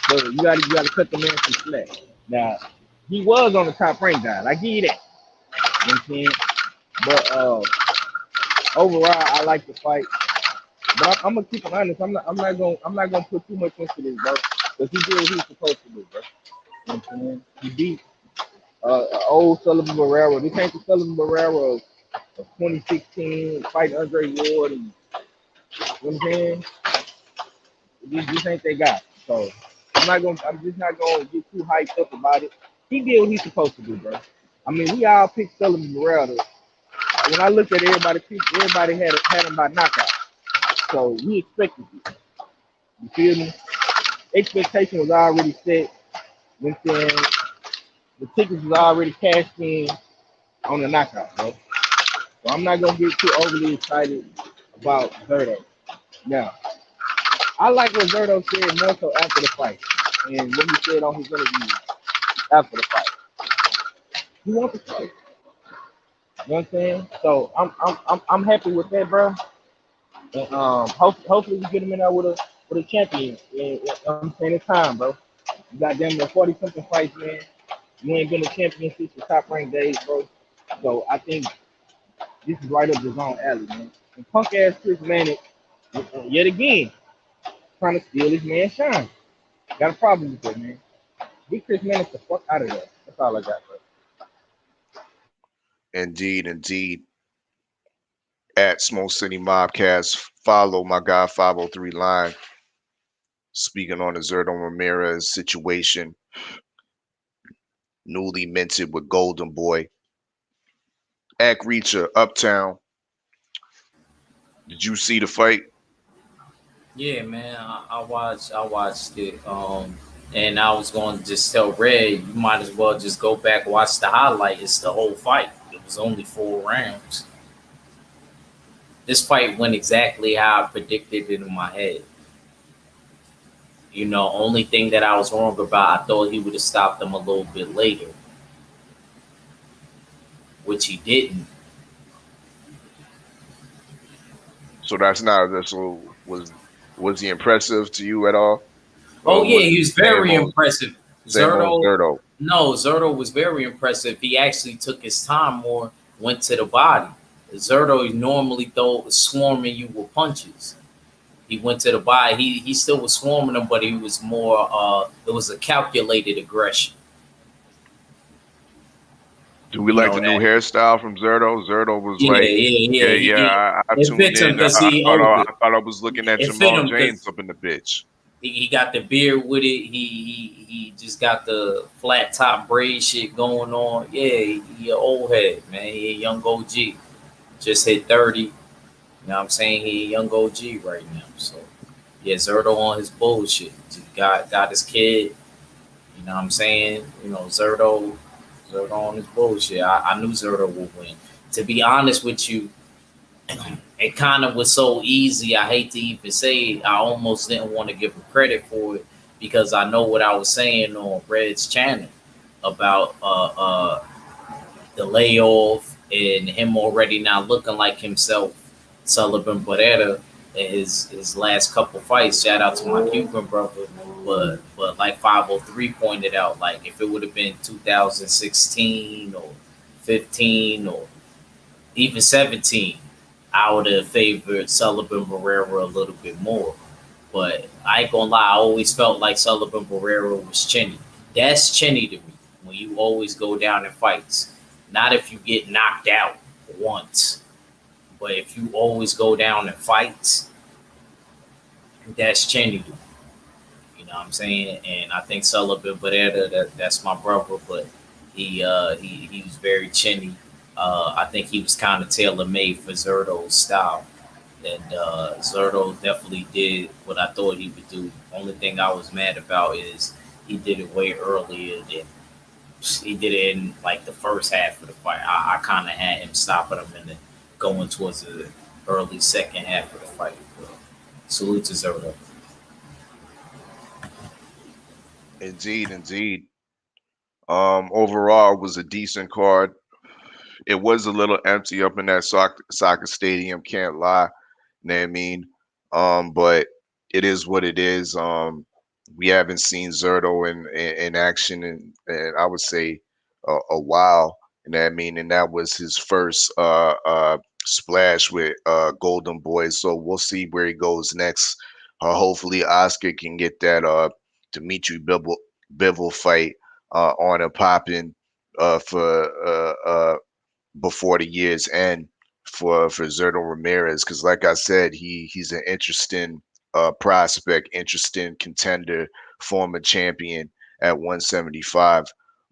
So you gotta cut the man some slack. Now he was on the top rank guy, I give you that. You know what I'm saying? But overall, I like the fight. But I'm gonna keep it honest. I'm not gonna put too much into this, bro. Because he did what he was supposed to do, bro. You know what I'm saying? He beat old Sullivan Barrera. This ain't the Sullivan Barrera of 2016 fight Andre Ward. And, you know what I'm saying? This ain't that guy. So I'm just not gonna get too hyped up about it. He did what he's supposed to do, bro. I mean, we all picked Sullivan Barrera. When I looked at everybody had him by knockout. So we expected it. You feel me? Expectation was already set. When the tickets was already cashed in on the knockout, bro. So I'm not gonna get too overly excited about Zerto. Now, I like what Zerto said more so after the fight, and what he said on his interview after the fight. He wants to fight. You know what I'm saying? So I'm happy with that, bro. And hopefully we get him in there with a champion. And I'm saying it's time, bro. You got damn near 40 something fights, man. You ain't been a champion since your top ranked days, bro. So I think this is right up the zone alley, man. And punk ass Chris Mannix, yet again, trying to steal his man shine. Got a problem with that, man. Get Chris Mannix the fuck out of there. That's all I got, bro. Indeed, indeed. At Smoke City Mobcast, follow my guy 503 Line. Speaking on the Zerto Ramirez situation, newly minted with Golden Boy. Ack Reacher, Uptown. Did you see the fight? Yeah, man, I watched it. And I was going to just tell Red, you might as well just go back watch the highlight. It's the whole fight. It was only 4 rounds. This fight went exactly how I predicted it in my head. You know, only thing that I was wrong about, I thought he would have stopped him a little bit later, which he didn't. So was he impressive to you at all? Oh Or yeah, was he was very impressive. same old Zerto? No, Zerto was very impressive. He actually took his time more, went to the body. Zerto normally swarming you with punches. He went to the body. He still was swarming them, but he was more. It was a calculated aggression. Do we like the new hairstyle from Zerto? Zerto was I It tuned fits him in. because I thought I was looking at Jamal James up in the bitch. He got the beard with it. He just got the flat top braid shit going on. Yeah, he an old head, man. He a young OG. Just hit 30. You know what I'm saying? He a young OG right now. So yeah, Zerto on his bullshit. Just got his kid. You know what I'm saying? You know, Zerto on his bullshit. I knew Zerto would win. To be honest with you, it kind of was so easy. I hate to even say it. I almost didn't want to give him credit for it because I know what I was saying on Red's channel about the layoff and him already not looking like himself, Sullivan Barrera, in his last couple fights. Shout out to my Cuban brother. But like 503 pointed out, like if it would have been 2016 or 15 or even 17, I would have favored Sullivan Barrera a little bit more. But I ain't gonna lie, I always felt like Sullivan Barrera was chinny. That's chinny to me when you always go down in fights. Not if you get knocked out once, but if you always go down in fights, that's chinny to me. You know what I'm saying? And I think Sullivan Barrera, that's my brother, but he was very chinny. I think he was kind of tailor made for Zerto's style. And Zerto definitely did what I thought he would do. Only thing I was mad about is he did it way earlier than he did it in like the first half of the fight. I kind of had him stopping him and then going towards the early second half of the fight. But salute to Zerto. Indeed, indeed. Overall, it was a decent card. It was a little empty up in that soccer stadium. Can't lie. You know what I mean? But it is what it is. We haven't seen Zerto in action in I would say a while. You know what I mean? And that was his first splash with Golden Boys. So we'll see where he goes next. Hopefully Oscar can get that Dimitri Bivol fight on and popping for before the year's end for Zerto Ramirez, because like I said, he's an interesting prospect, interesting contender, former champion at 175.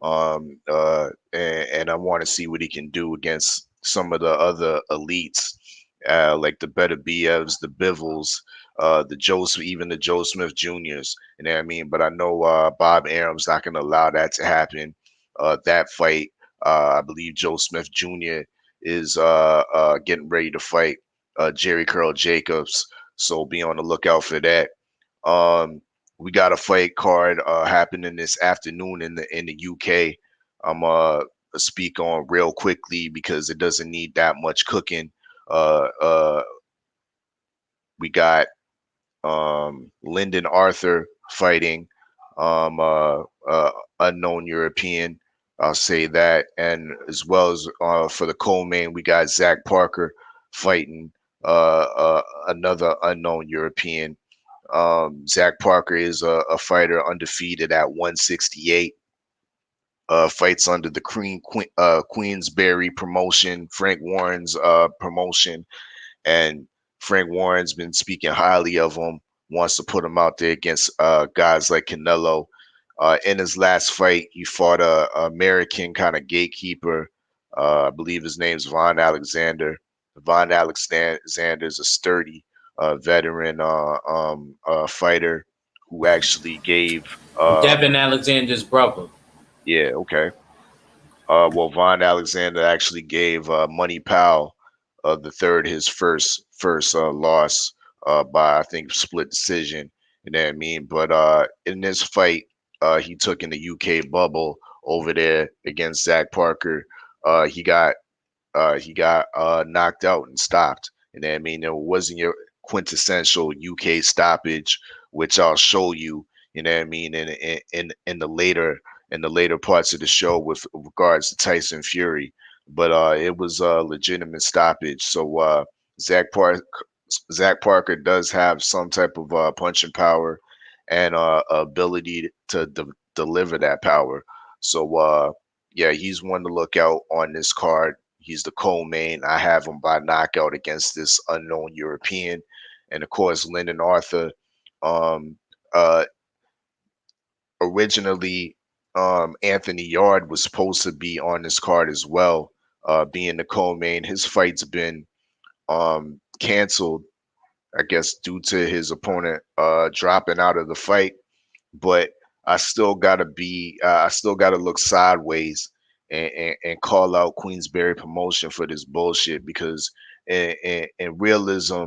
And I want to see what he can do against some of the other elites, like the Better BFs, the Bivels, even the Joe Smith Juniors. You know what I mean? But I know Bob Arum's not going to allow that to happen. That fight, I believe Joe Smith Jr. is getting ready to fight Jerry Curl Jacobs, so be on the lookout for that. Um, we got a fight card happening this afternoon in the UK. I'm speak on real quickly because it doesn't need that much cooking. Uh, uh, we got Lyndon Arthur fighting unknown European. I'll say that, and as well as for the co-main, we got Zach Parker fighting another unknown European. Zach Parker is a fighter undefeated at 168. Fights under the Queensberry promotion, Frank Warren's promotion, and Frank Warren's been speaking highly of him. Wants to put him out there against guys like Canelo. In his last fight, he fought a American kind of gatekeeper. I believe his name's Von Alexander. Von Alexander is a sturdy veteran fighter who actually gave. Devin Alexander's brother. Yeah, okay. Well, Von Alexander actually gave Money Powell the third his first loss by I think split decision. You know what I mean? But in this fight, he took in the UK bubble over there against Zach Parker. He got knocked out and stopped. You know what I mean? It wasn't your quintessential UK stoppage, which I'll show you. You know what I mean? In the later parts of the show with regards to Tyson Fury, but it was a legitimate stoppage. So Zach Parker Zach Parker does have some type of punching power and ability to deliver that power. So yeah, he's one to look out on this card. He's the co-main. I have him by knockout against this unknown European, and of course Lyndon Arthur. Um, uh, Originally, Anthony Yard was supposed to be on this card as well, being the co-main. His fight's been canceled, I guess, due to his opponent dropping out of the fight. But I still gotta look sideways and call out Queensberry Promotion for this bullshit because in realism,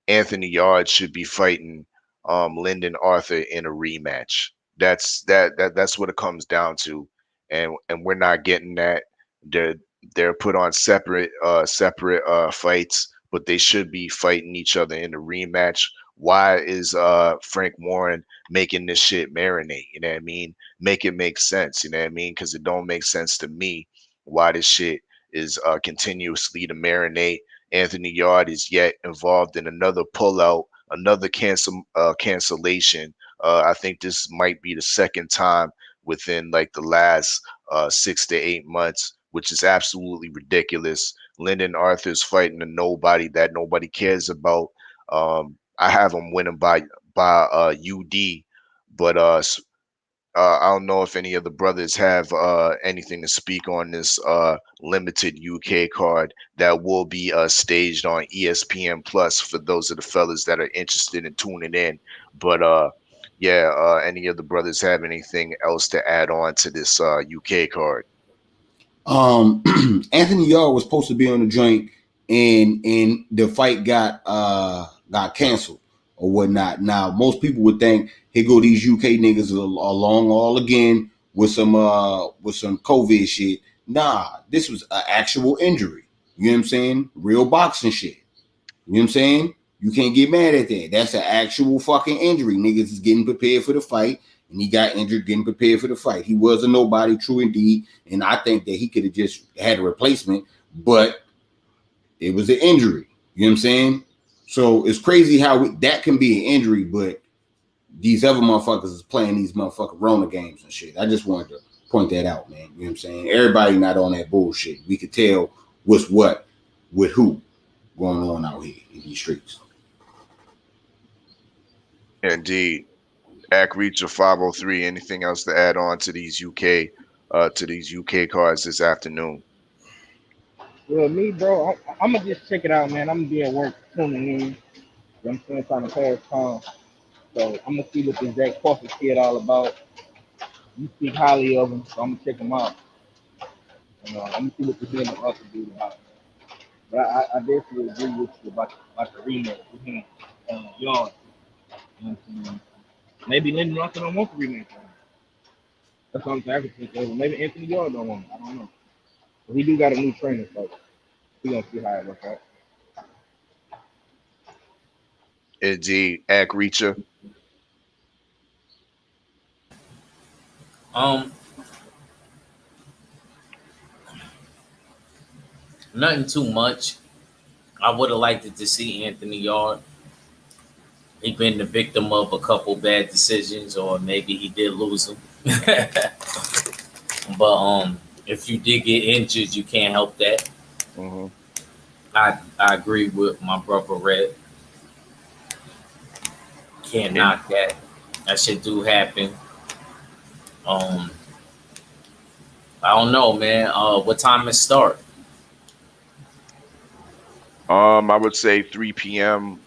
Anthony Yard should be fighting Lyndon Arthur in a rematch. That's what it comes down to, and we're not getting that. They're they're put on separate fights, but they should be fighting each other in a rematch. Why is Frank Warren making this shit marinate? You know what I mean? Make it make sense. You know what I mean? Because it don't make sense to me why this shit is continuously to marinate. Anthony Yard is yet involved in another pullout, another cancellation. I think this might be the second time within like the last 6 to 8 months, which is absolutely ridiculous. Lyndon Arthur's fighting a nobody that nobody cares about. I have him winning by UD, but I don't know if any of the brothers have anything to speak on this limited UK card that will be staged on ESPN Plus for those of the fellas that are interested in tuning in. But yeah, any of the brothers have anything else to add on to this UK card? Anthony Yard was supposed to be on the joint, and the fight got canceled. or whatnot. Now, most people would think, here go these UK niggas along all again with some COVID shit. Nah, this was an actual injury. You know what I'm saying? Real boxing shit. You know what I'm saying? You can't get mad at that. That's an actual fucking injury. Niggas is getting prepared for the fight, and he got injured getting prepared for the fight. He was a nobody, true indeed, and I think that he could have just had a replacement, but it was an injury. You know what I'm saying? So it's crazy how that can be an injury, but these other motherfuckers is playing these motherfucking Rona games and shit. I just wanted to point that out, man. You know what I'm saying? Everybody not on that bullshit. We could tell what's what with who going on out here in these streets. Indeed. Act Reacher 503. Anything else to add on to these UK cards this afternoon? Well, me, bro, I'm gonna just check it out, man. I'm gonna be at work tuning in. You know what I'm saying? Trying to pass time. So I'm gonna see what this Zach Crawford kid all about. You speak highly of him, so I'm gonna check him out. I'm gonna see what this nigga also do about it. But I definitely agree with you about the rematch with him. Yard. You know what I'm saying? Maybe Lyndon Russell don't want the rematch. That's what I'm saying. I can think of. Maybe Anthony Yard don't want it. I don't know. But he do got a new trainer, so we gonna see how it works out. Indeed. Act Reacher. Um, Nothing too much. I would have liked it to see Anthony Yard. He been the victim of a couple bad decisions, or maybe he did lose them. But if you did get injured, you can't help that. Hmm. I agree with my brother Red. Can't knock that. That shit do happen. Um, I don't know, man. What time it start? I would say 3 p.m.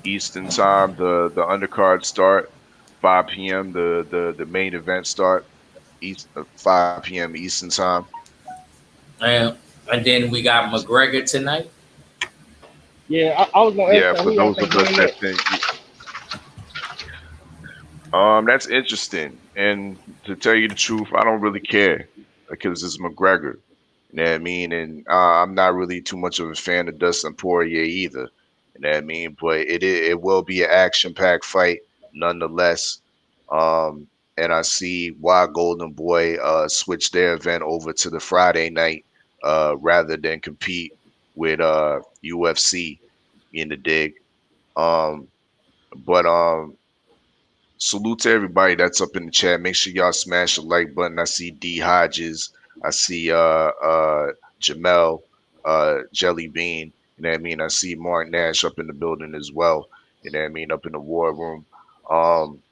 Eastern time. The undercard start. 5 p.m. The main event start. 5 p.m. Eastern time. And and then we got McGregor tonight. Yeah, I was gonna ask Yeah, him for who y'all those of think us win that that. think, that's interesting. And to tell you the truth, I don't really care because it's McGregor. You know what I mean? And I'm not really too much of a fan of Dustin Poirier either. You know what I mean? But it will be an action-packed fight nonetheless. And I see why Golden Boy switched their event over to the Friday night rather than compete with UFC in the dig. Um, but salute to everybody that's up in the chat. Make sure y'all smash the like button. I see D Hodges. I see Jamel, Jelly Bean. You know what I mean? I see Mark Nash up in the building as well. You know what I mean? Up in the war room. Um,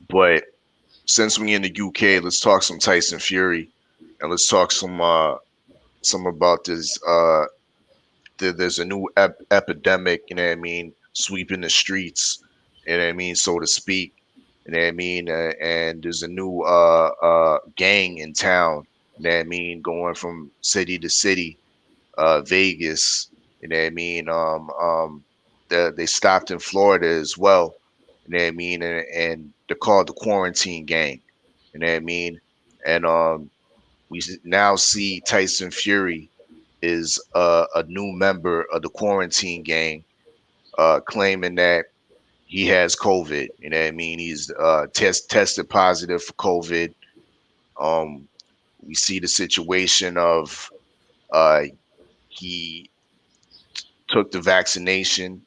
but since we in the UK, let's talk some Tyson Fury, and let's talk some about this. There's a new epidemic. You know what I mean? Sweeping the streets. You know what I mean? So to speak. You know what I mean? And there's a new gang in town. You know what I mean? Going from city to city, Vegas. You know what I mean? They stopped in Florida as well. You know what I mean? And they're called the Quarantine Gang. You know what I mean? And now see Tyson Fury is a new member of the Quarantine Gang, claiming that he has COVID. You know what I mean? He's tested positive for COVID. Um, we see the situation of uh, he took the vaccination,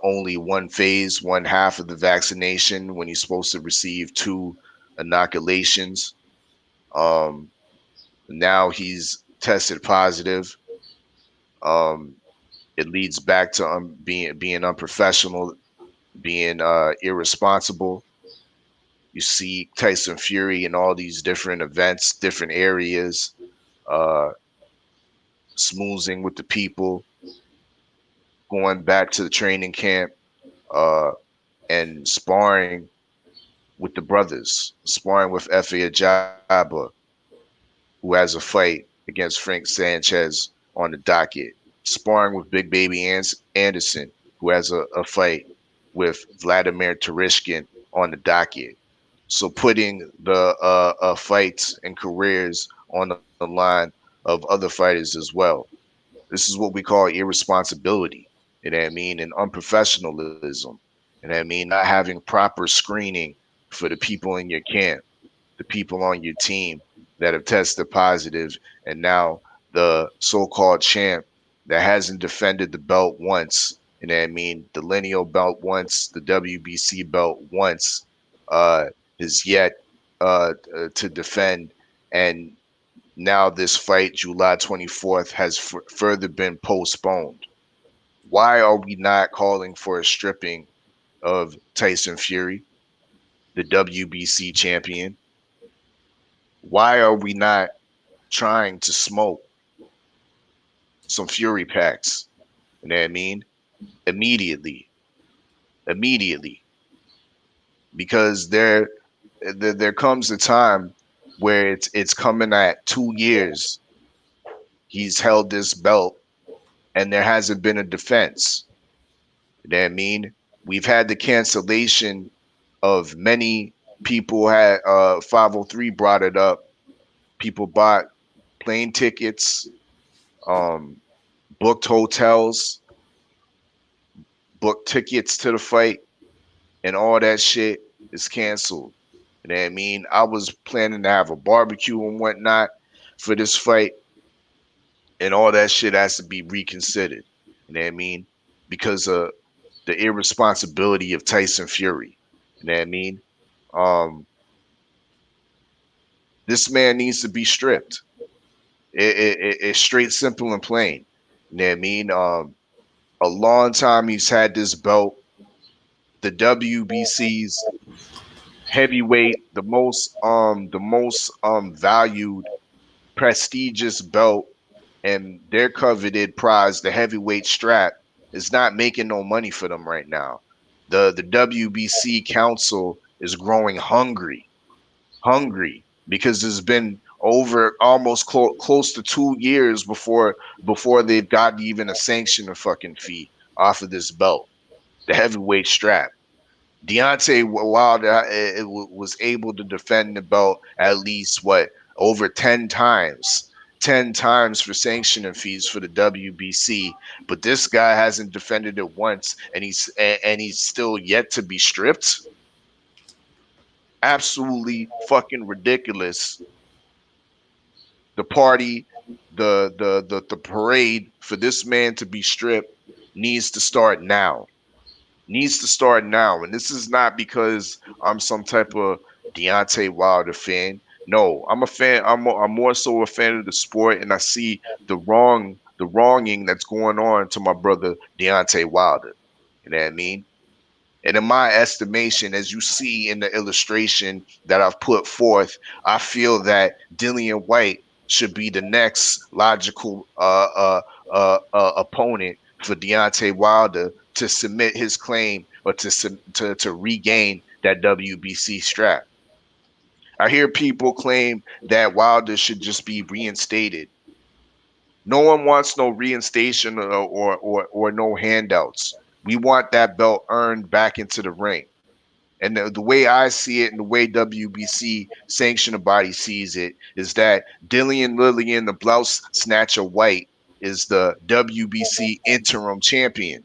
only one phase, one half of the vaccination when he's supposed to receive two inoculations. Um, Now he's tested positive. Um, it leads back to being unprofessional, being irresponsible. You see Tyson Fury in all these different events, different areas, uh, smoozing with the people, going back to the training camp, uh, and sparring with the brothers, sparring with Efe Ajaba, who has a fight against Frank Sanchez on the docket, sparring with Big Baby Anderson, who has a fight with Vladimir Tereshkin on the docket. So putting the fights and careers on the line of other fighters as well. This is what we call irresponsibility. You know what I mean? And unprofessionalism. You know what I mean? Not having proper screening for the people in your camp, the people on your team that have tested positive, and now the so-called champ that hasn't defended the belt once. You know what I mean? The lineal belt once, the WBC belt once, uh, is yet to defend, and now this fight, July 24th, has further been postponed. Why are we not calling for a stripping of Tyson Fury, the WBC champion? Why are we not trying to smoke some Fury packs? You know what I mean? Immediately, immediately, because there comes a time where it's coming at 2 years. He's held this belt, and there hasn't been a defense. You know what I mean? We've had the cancellation of many people. Had 503 brought it up. People bought plane tickets, um, booked hotels, booked tickets to the fight, and all that shit is canceled. You know what I mean? I was planning to have a barbecue and whatnot for this fight, and all that shit has to be reconsidered. You know what I mean? Because of the irresponsibility of Tyson Fury. You know what I mean? Um, this man needs to be stripped. It's straight, simple, and plain. You know what I mean? A long time he's had this belt, the WBC's heavyweight, the most valued, prestigious belt, and their coveted prize, the heavyweight strap, is not making no money for them right now. The WBC council is growing hungry because it's been over almost close to 2 years before they've gotten even a sanction or fucking fee off of this belt, the heavyweight strap. Deontay Wilder was able to defend the belt at least what, over 10 times for sanction fees for the WBC, but this guy hasn't defended it once, and he's still yet to be stripped. Absolutely fucking ridiculous. The party, the parade for this man to be stripped needs to start now. Needs to start now. And this is not because I'm some type of Deontay Wilder fan. No, I'm a fan. I'm more so a fan of the sport, and I see the wronging that's going on to my brother Deontay Wilder. You know what I mean? And in my estimation, as you see in the illustration that I've put forth, I feel that Dillian White should be the next logical opponent for Deontay Wilder to submit his claim or to regain that WBC strap. I hear people claim that Wilder should just be reinstated. No one wants no reinstation or no handouts. We want that belt earned back into the ring. And the way I see it and the way WBC sanctioning body sees it is that Lillian, the blouse snatcher White, is the WBC interim champion.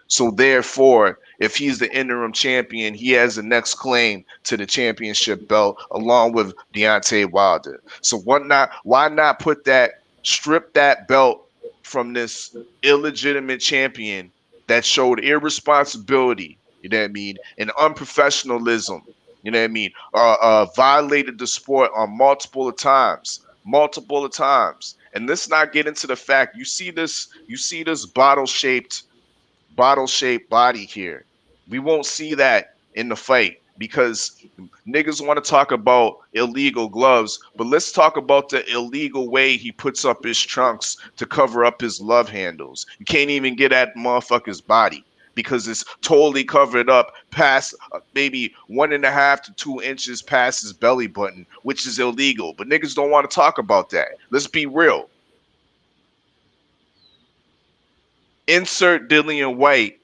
So therefore, if he's the interim champion, he has the next claim to the championship belt along with Deontay Wilder. So why not strip that belt from this illegitimate champion that showed irresponsibility, you know what I mean, and unprofessionalism, you know what I mean, violated the sport on multiple times. And let's not get into the fact you see this bottle-shaped body here. We won't see that in the fight because niggas want to talk about illegal gloves, but let's talk about the illegal way he puts up his trunks to cover up his love handles. You can't even get at motherfucker's body because it's totally covered up past maybe 1.5 to 2 inches past his belly button, which is illegal. But niggas don't want to talk about that. Let's be real. Insert Dillian White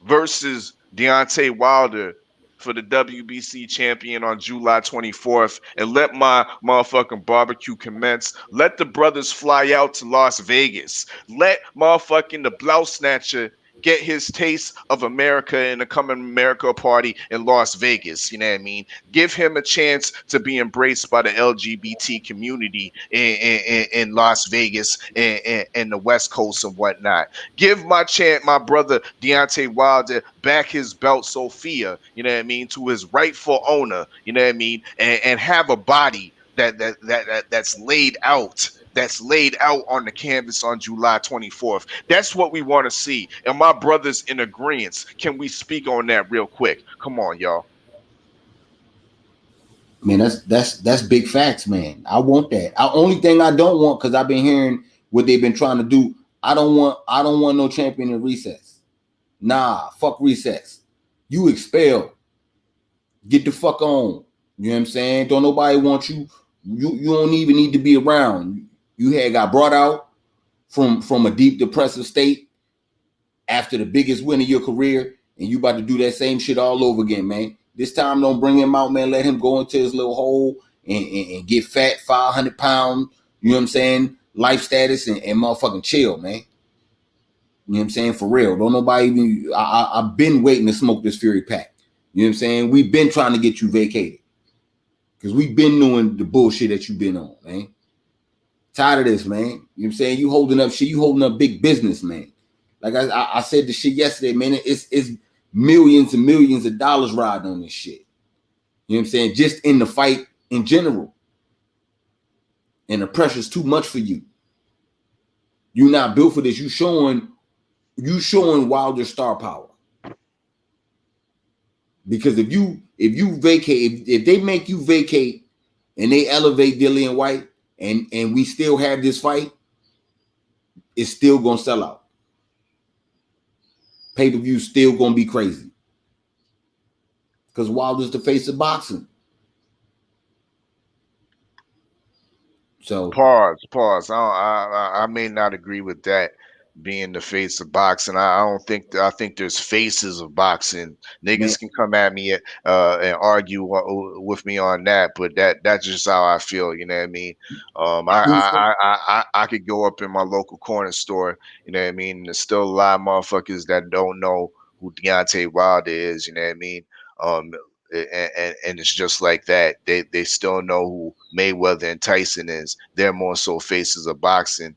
versus Deontay Wilder for the WBC champion on July 24th, and let my motherfucking barbecue commence. Let the brothers fly out to Las Vegas. Let motherfucking the blouse snatcher get his taste of America in the coming America party in Las Vegas. You know what I mean? Give him a chance to be embraced by the LGBT community in Las Vegas and the West Coast and whatnot. Give my brother Deontay Wilder back his belt Sophia, you know what I mean, to his rightful owner, you know what I mean, and have a body that's laid out. That's laid out on the canvas on July 24th. That's what we want to see. And my brother's in agreement. Can we speak on that real quick? Come on, y'all. Man, that's big facts, man. I want that. The only thing I don't want, because I've been hearing what they've been trying to do. I don't want no champion in recess. Nah, fuck recess. You expel. Get the fuck on. You know what I'm saying? Don't nobody want you. You don't even need to be around. You had got brought out from a deep depressive state after the biggest win of your career, and you about to do that same shit all over again, man. This time, don't bring him out, man. Let him go into his little hole and get fat, 500 pounds, you know what I'm saying? Life status and motherfucking chill, man. You know what I'm saying? For real. Don't nobody even, I've been waiting to smoke this Fury pack. You know what I'm saying? We've been trying to get you vacated. Because we've been doing the bullshit that you've been on, man. Tired of this, man. You know what I'm saying? You holding up shit. You holding up big business, man. Like I said the shit yesterday, man. It's millions and millions of dollars riding on this shit. You know what I'm saying? Just in the fight in general. And the pressure's too much for you. You're not built for this. You showing Wilder star power. Because if you vacate, if they make you vacate and they elevate Dillian White and we still have this fight, it's still gonna sell out. Pay-per-view still gonna be crazy. Because Wilder's the face of boxing. So pause. I may not agree with that being the face of boxing. I think there's faces of boxing. Niggas can come at me and argue with me on that, but that's just how I feel. You know what I mean? I could go up in my local corner store. You know what I mean? And there's still a lot of motherfuckers that don't know who Deontay Wilder is. You know what I mean? And it's just like that. They still know who Mayweather and Tyson is. They're more so faces of boxing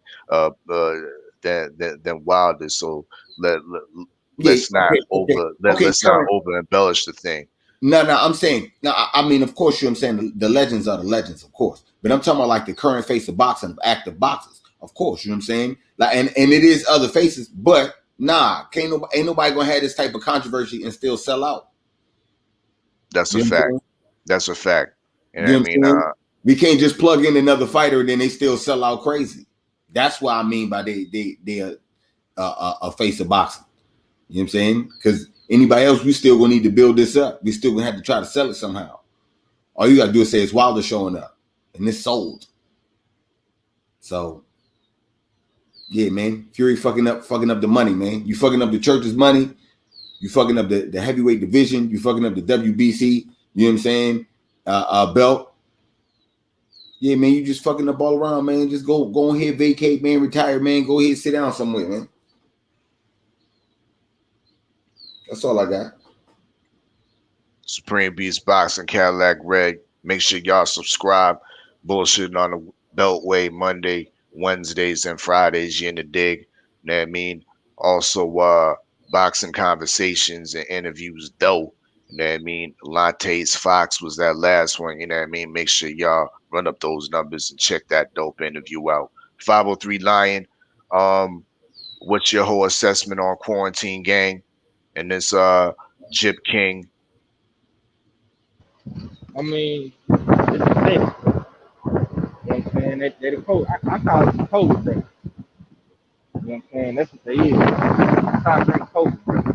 than Wilder. So let's not over embellish the thing. No, I'm saying, no, I mean, of course, you know what I'm saying, the legends are the legends, of course. But I'm talking about like the current face of boxing, active boxers, of course, you know what I'm saying? Like, and it is other faces, but ain't nobody gonna have this type of controversy and still sell out. That's a fact. That's a fact. You know what I mean? We can't just plug in another fighter and then they still sell out crazy. That's what I mean by they are a face of boxing. You know what I'm saying? Because anybody else, we still gonna need to build this up. We still gonna have to try to sell it somehow. All you gotta do is say it's Wilder showing up, and it's sold. So, yeah, man, Fury fucking up the money, man. You fucking up the church's money. You fucking up the heavyweight division. You fucking up the WBC. You know what I'm saying? Belt. Yeah, man, you just fucking up all around, man. Just go ahead, vacate, man, retire, man. Go ahead, sit down somewhere, man. That's all I got. Supreme Beast Boxing, Cadillac Red. Make sure y'all subscribe. Bullshitting on the Beltway Monday, Wednesdays, and Fridays. You in the dig. You know what I mean? Also, boxing conversations and interviews, though. You know what I mean? Lante's Fox was that last one. You know what I mean? Make sure y'all run up those numbers and check that dope interview out. 503 Lion. What's your whole assessment on Quarantine Gang and this Jip King? I mean, it's a thing. You know what I'm saying? They're the code. I call it the code break. You know what I'm saying? That's what they is. I call it the code break.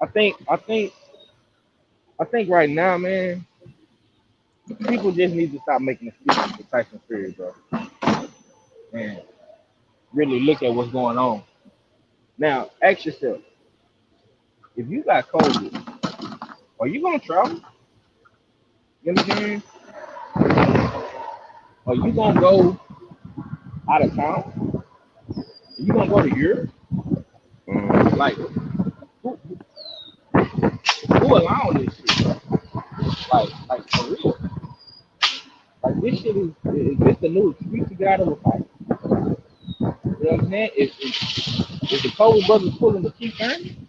I think right now, man, people just need to stop making excuses for Tyson Fury, bro. And really look at what's going on. Now, ask yourself, if you got COVID, are you gonna travel? You know what I'm saying? Are you gonna go out of town? Are you gonna go to Europe? Like, who allowing this shit, bro? Like for real. Like this shit is just a new excuse to get out of a fight. You know what I'm saying? If the Cole brothers pulling the Keith Earn,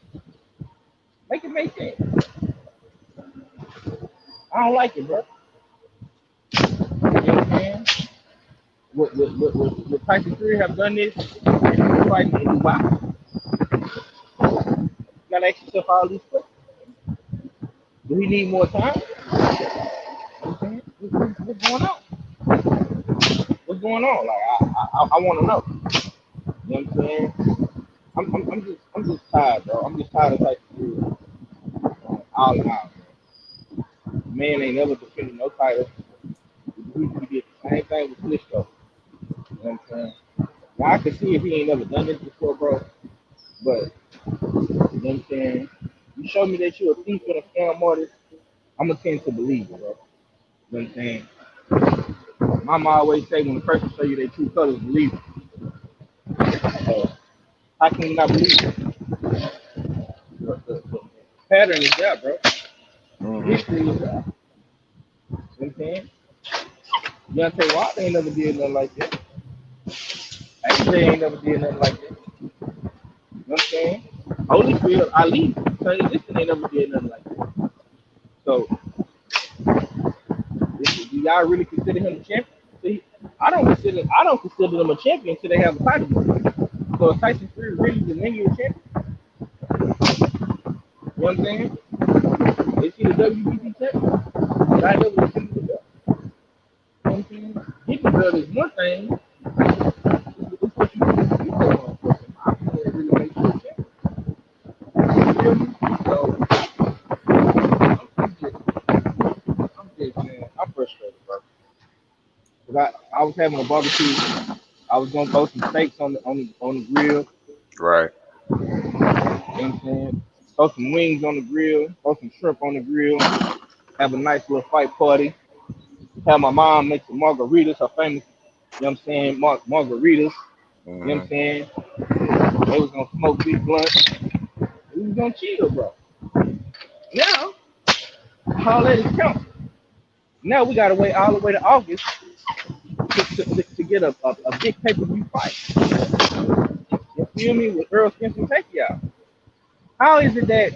make it make sense. I don't like it, bro. You know what I'm saying? Would Tyson Fury have done this fighting in Dubai? You gotta ask yourself all these questions. Do he need more time? You know what I'm saying? What's going on? What's going on? Like I want to know. You know what I'm saying? I'm just tired, bro. I'm just tired of Tyson Fury all in all. Man ain't never defended no title. He did the same thing with Klitschko. You know what I'm saying? Now I can see if he ain't never done this before, bro. But you know what I'm saying? You show me that you're a thief and a scam artist, I'm gonna tend to believe it, bro. You know what I'm saying? Mama always say when the person show you their true colors, believe it. So how can you not believe it? The pattern is there, bro. History is there. You know what I'm saying? Deontay Wilder ain't never did nothing like that. AJ ain't never did nothing like that. You know what I'm saying? Holyfield, Ali, Sonny Liston ain't never did nothing like that. So, do y'all really consider him a champion? See, I don't consider them a champion until they have a title. So, if Tyson Fury really the linear champion, you know what I'm saying? Is he the WBC champion? I never considered the belt. You know what I'm saying? Getting the belt is one thing. It's what you do. I can't really make you a champion. You feel me? So, I'm just, man, I'm frustrated, bro. Cause I was having a barbecue. I was gonna throw some steaks on the grill. Right. You know what I'm saying? Throw some wings on the grill. Throw some shrimp on the grill. Have a nice little fight party. Have my mom make some margaritas. Her famous, you know what I'm saying? Margaritas. You know what I'm saying? They was gonna smoke big blunt. We was gonna chill, bro. Now, all that is counting. Now we gotta wait all the way to August to get a big pay-per-view fight. You feel me? With Earl Spencer Pacquiao. How is it that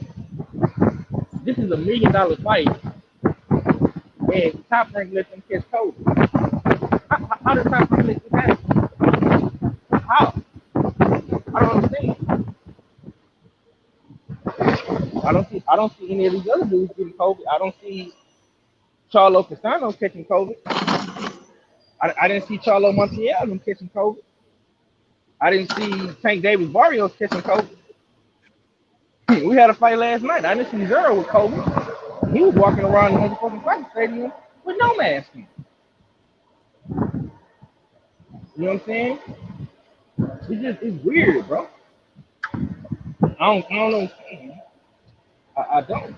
this is $1 million fight and Top Rank let them catch COVID? How did Top Rank let this happen? How? I don't understand. I don't see any of these other dudes getting COVID. I don't see Charlo Castano catching COVID. I didn't see Charlo Montiel catching COVID. I didn't see Tank Davis Barrios catching COVID. We had a fight last night. I didn't see Zero with COVID. He was walking around the motherfucking fight stadium with no mask on. You know what I'm saying? It's weird, bro. I don't know. I don't.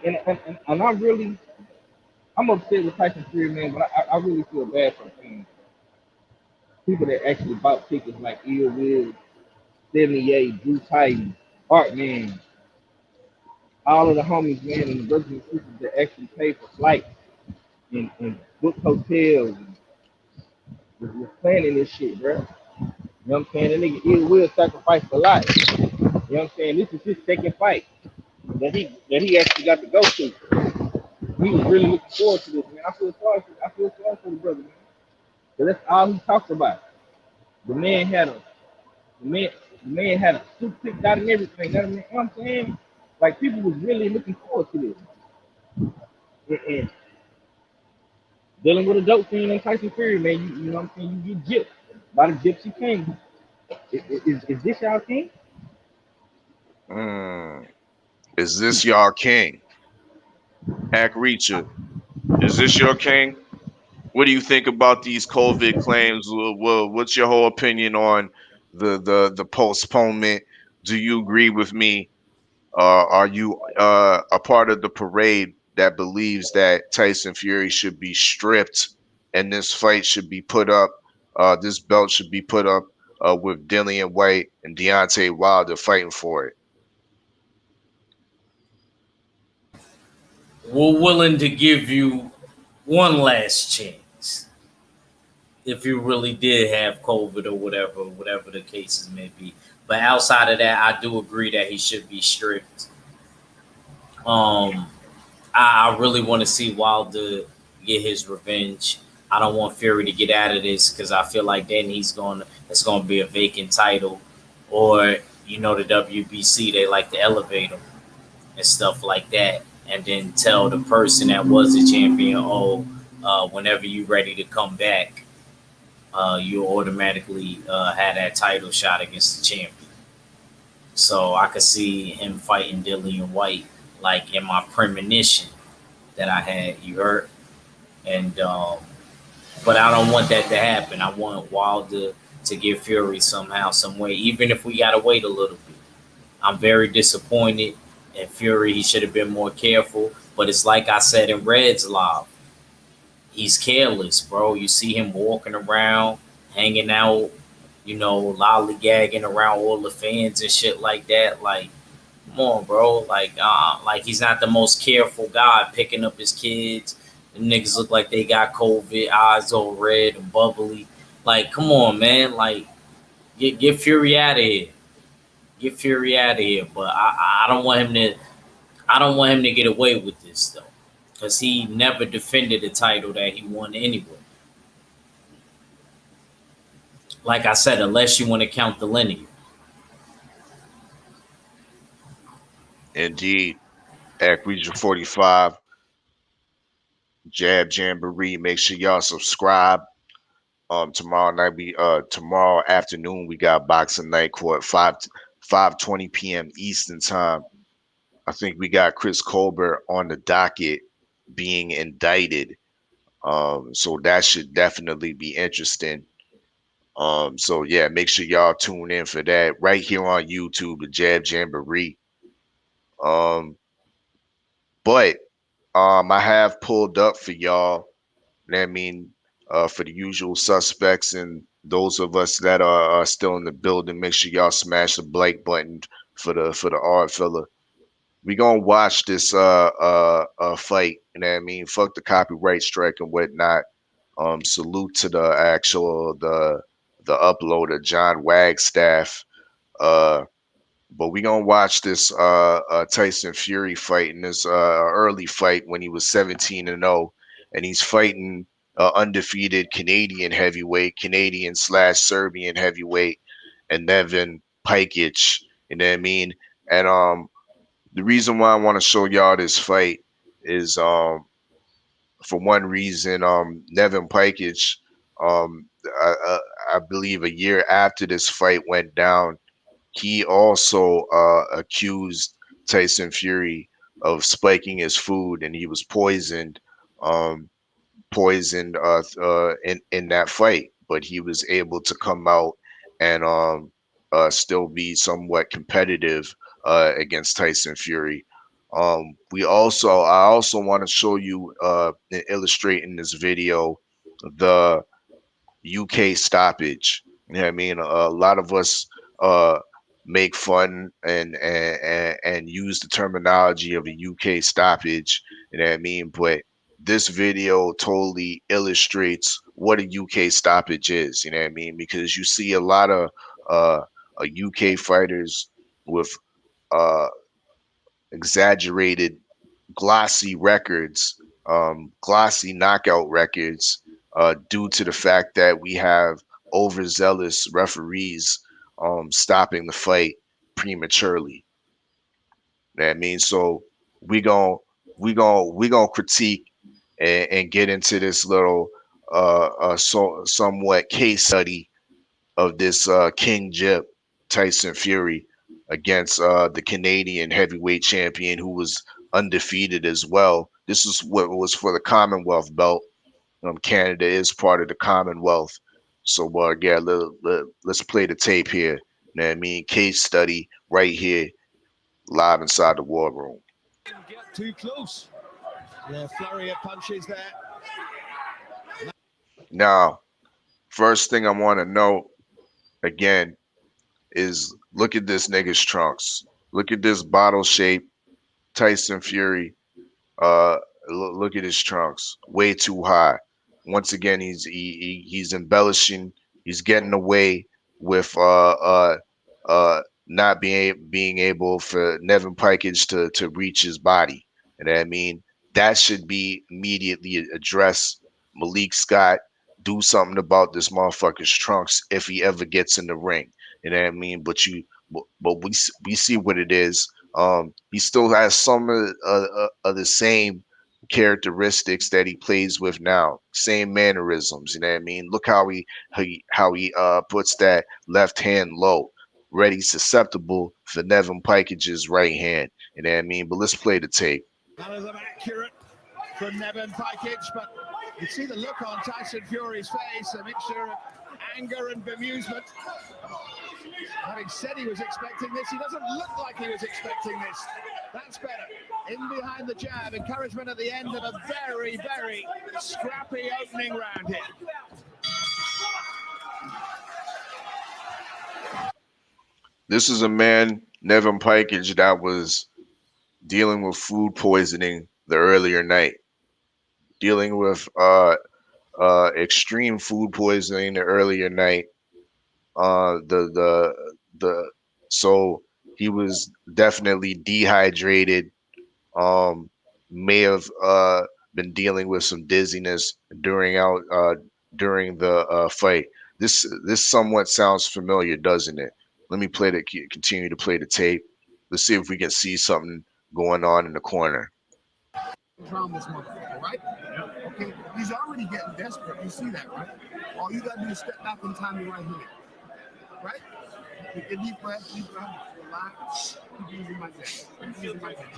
And I'm upset with Tyson Fury, man, but I really feel bad for fans. People that actually bought tickets like Ill Will, 78, Drew Titan, Art Man, all of the homies, man, and the brothers and sisters that actually paid for flights and booked hotels and was planning this shit, bro. You know what I'm saying? That nigga Ill Will sacrificed a lot. You know what I'm saying? This is his second fight that he actually got to go to. He was really looking forward to this, man. I feel sorry for the brother, man. So that's all he talked about. The man had the man had a suit picked out and everything. You know what I'm saying? Like people was really looking forward to this. And dealing with a dope fiend in Tyson Fury, man, you know what I'm saying? You get gypped by the Gypsy King. Is this y'all king? Is this y'all king? Hack Reacher, is this your king? What do you think about these COVID claims? What's your whole opinion on the postponement? Do you agree with me Are you a part of the parade that believes that Tyson Fury should be stripped and this fight should be put up, this belt should be put up with Dillian White and Deontay Wilder fighting for it? We're willing to give you one last chance if you really did have COVID or whatever the cases may be. But outside of that, I do agree that he should be stripped. Um, I really want to see Wilder get his revenge. I don't want Fury to get out of this because I feel like then it's going to be a vacant title, or the WBC, they like to elevate him and stuff like that, and then tell the person that was the champion, oh, whenever you're ready to come back, you automatically had that title shot against the champion. So I could see him fighting Dillian White like in my premonition that I had. You heard, and but I don't want that to happen. I want Wilder to get Fury somehow, some way, even if we gotta wait a little bit. I'm very disappointed in Fury. He should have been more careful. But it's like I said in Red's Live. He's careless, bro. You see him walking around, hanging out, lollygagging around all the fans and shit like that. Like, come on, bro. Like he's not the most careful guy picking up his kids. The niggas look like they got COVID, eyes all red and bubbly. Like, come on, man. Like, get Fury out of here. Get Fury out of here. But I don't want him to. I don't want him to get away with this though, because he never defended the title that he won anyway. Like I said, unless you want to count the lineage. Indeed. At Region 45, Jab Jamboree. Make sure y'all subscribe. Tomorrow night tomorrow afternoon we got Boxing Night Court 5:20 p.m. Eastern time. I think we got Chris Colbert on the docket being indicted. So that should definitely be interesting. So yeah, make sure y'all tune in for that right here on YouTube, the Jab Jamboree. Um, but I have pulled up for y'all. I mean, for the usual suspects and those of us that are still in the building, make sure y'all smash the like button for the Oddfella. We gonna watch this fight. You know what I mean? Fuck the copyright strike and whatnot. Salute to the uploader John Wagstaff. But we gonna watch this Tyson Fury fight in this early fight when he was 17-0, and he's fighting undefeated Canadian heavyweight, Canadian/Serbian heavyweight, and Nevin Pikic. You know what I mean? And the reason why I want to show y'all this fight is for one reason, Nevin Pikic, I believe a year after this fight went down, he also accused Tyson Fury of spiking his food, and he was poisoned, um, in that fight. But he was able to come out and still be somewhat competitive against Tyson Fury. I also want to show you and illustrate in this video the UK stoppage. You know what I mean? A lot of us uh, make fun and use the terminology of a UK stoppage. You know what I mean? But this video totally illustrates what a UK stoppage is. You know what I mean? Because you see a lot of UK fighters with uh, exaggerated glossy records, glossy knockout records, due to the fact that we have overzealous referees stopping the fight prematurely. That means so we gon' we gonna critique and get into this little somewhat case study of this King Jip Tyson Fury against the Canadian heavyweight champion who was undefeated as well. This is what was for the Commonwealth belt. Canada is part of the Commonwealth. So yeah, let's play the tape here. You know what I mean? Case study right here. live inside the war room. Get too close. The flurry of punches there. Now, first thing I want to note again is look at this nigga's trunks. Look at this bottle shape Tyson Fury. Look at his trunks, way too high. Once again, he's embellishing. He's getting away with not being able for Nevin Pikage to reach his body. And I mean that should be immediately addressed. Malik Scott, do something about this motherfucker's trunks if he ever gets in the ring. You know what I mean? But we see what it is. He still has some of the same characteristics that he plays with now, same mannerisms. You know what I mean? Look how he puts that left hand low, ready, susceptible for Nevin Pikage's right hand. You know what I mean? But let's play the tape. None of them accurate from Nevin Pikage, but you see the look on Tyson Fury's face, a mixture of anger and bemusement. Having said he was expecting this, he doesn't look like he was expecting this. That's better. In behind the jab, encouragement at the end of a very, very scrappy opening round here. This is a man, Nevin Pikage, that was dealing with food poisoning the earlier night, dealing with extreme food poisoning the earlier night. So he was definitely dehydrated. May have been dealing with some dizziness during the fight. This somewhat sounds familiar, doesn't it? Let me continue to play the tape. Let's see if we can see something going on in the corner. Drown this motherfucker, right? Okay, he's already getting desperate. You see that, right? All you gotta do is step back in time your right hand, right? Take a deep breath, relax. Keep using my neck. Keep using my neck.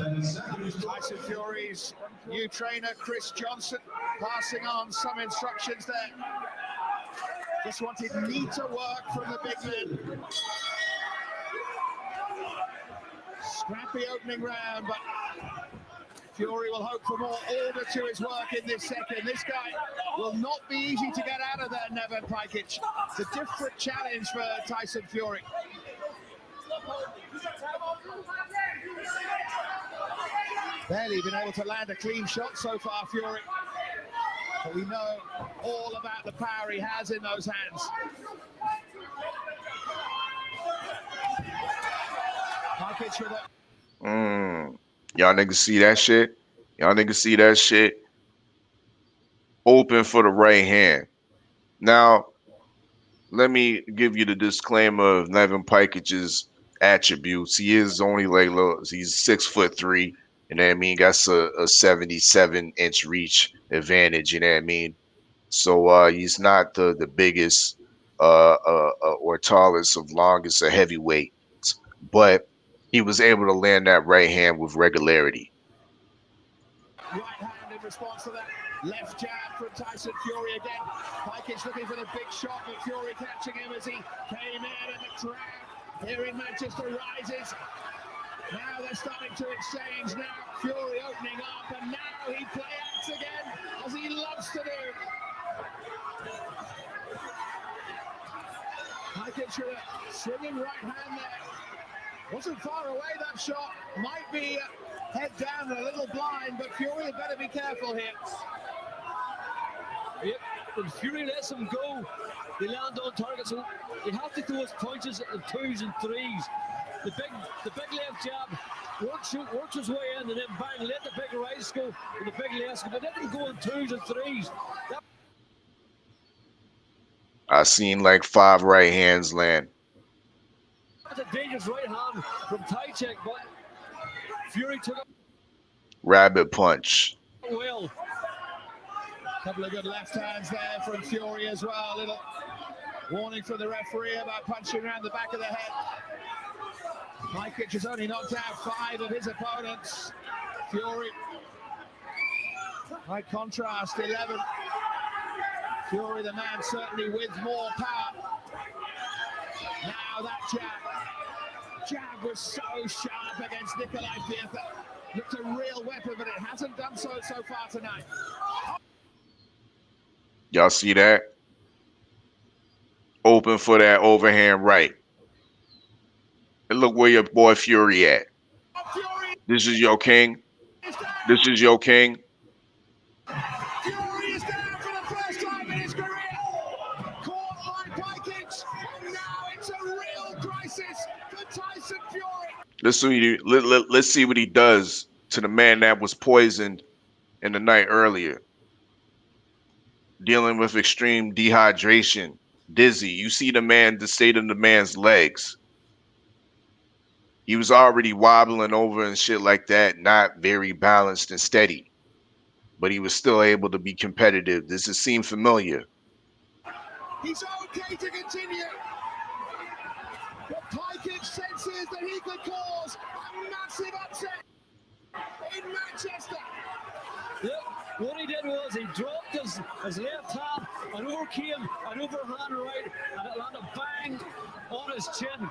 Tyson Fury's new trainer, Chris Johnson, passing on some instructions there. Just wanted neater work from the big man. Scrappy opening round, but Fury will hope for more order to his work in this second. This guy will not be easy to get out of there, Nevin Pikage. It's a different challenge for Tyson Fury. Barely been able to land a clean shot so far, Fury. But we know all about the power he has in those hands. Pikage with it. Y'all niggas see that shit? Y'all niggas see that shit? Open for the right hand. Now, let me give you the disclaimer of Nevin Pikage's attributes. He is only like he's 6'3", you know what I mean? That's a 77-inch reach advantage, you know what I mean? So he's not the biggest or tallest of longest or heavyweight, but he was able to land that right hand with regularity. Right hand in response to that left jab from Tyson Fury again. Pikage looking for the big shot, but Fury catching him as he came in, and the crowd here in Manchester rises. Now they're starting to exchange. Now Fury opening up, and now he play acts again, as he loves to do. Pikage with a swinging right hand there. Wasn't far away, that shot. Might be head down a little blind, but Fury had better be careful here. Yep, when Fury lets him go, they land on target, so you have to throw his punches in 2s and 3s. The big left jab works his way in, and then bang, let the big rights go, and the big lefts go, but let him go in 2s and 3s. I seen like 5 right hands land. That's a dangerous right hand from Tychek, but Fury took it Rabbit punch. well. Couple of good left hands there from Fury as well. Little warning from the referee about punching around the back of the head. Pikage has only knocked out 5 of his opponents. Fury, by contrast, 11. Fury, the man certainly with more power. Now that jab. jab was so sharp against Nikolai Pietha. Looked a real weapon, but it hasn't done so far tonight. Y'all see that? Open for that overhand right. And look where your boy Fury at. This is your king. This is your king. Fury is down for the first time in his career. Caught by high kicks, and now it's a real crisis for Tyson Fury. Let's see what he does to the man that was poisoned in the night earlier. Dealing with extreme dehydration, dizzy. You see the state of the man's legs. He was already wobbling over and shit like that, not very balanced and steady. But he was still able to be competitive. Does it seem familiar? He's okay to continue. But Pikich senses that he could cause a massive upset in Manchester. Yeah, what he did was he dropped his left hand and overcame an overhand right, and it landed bang on his chin.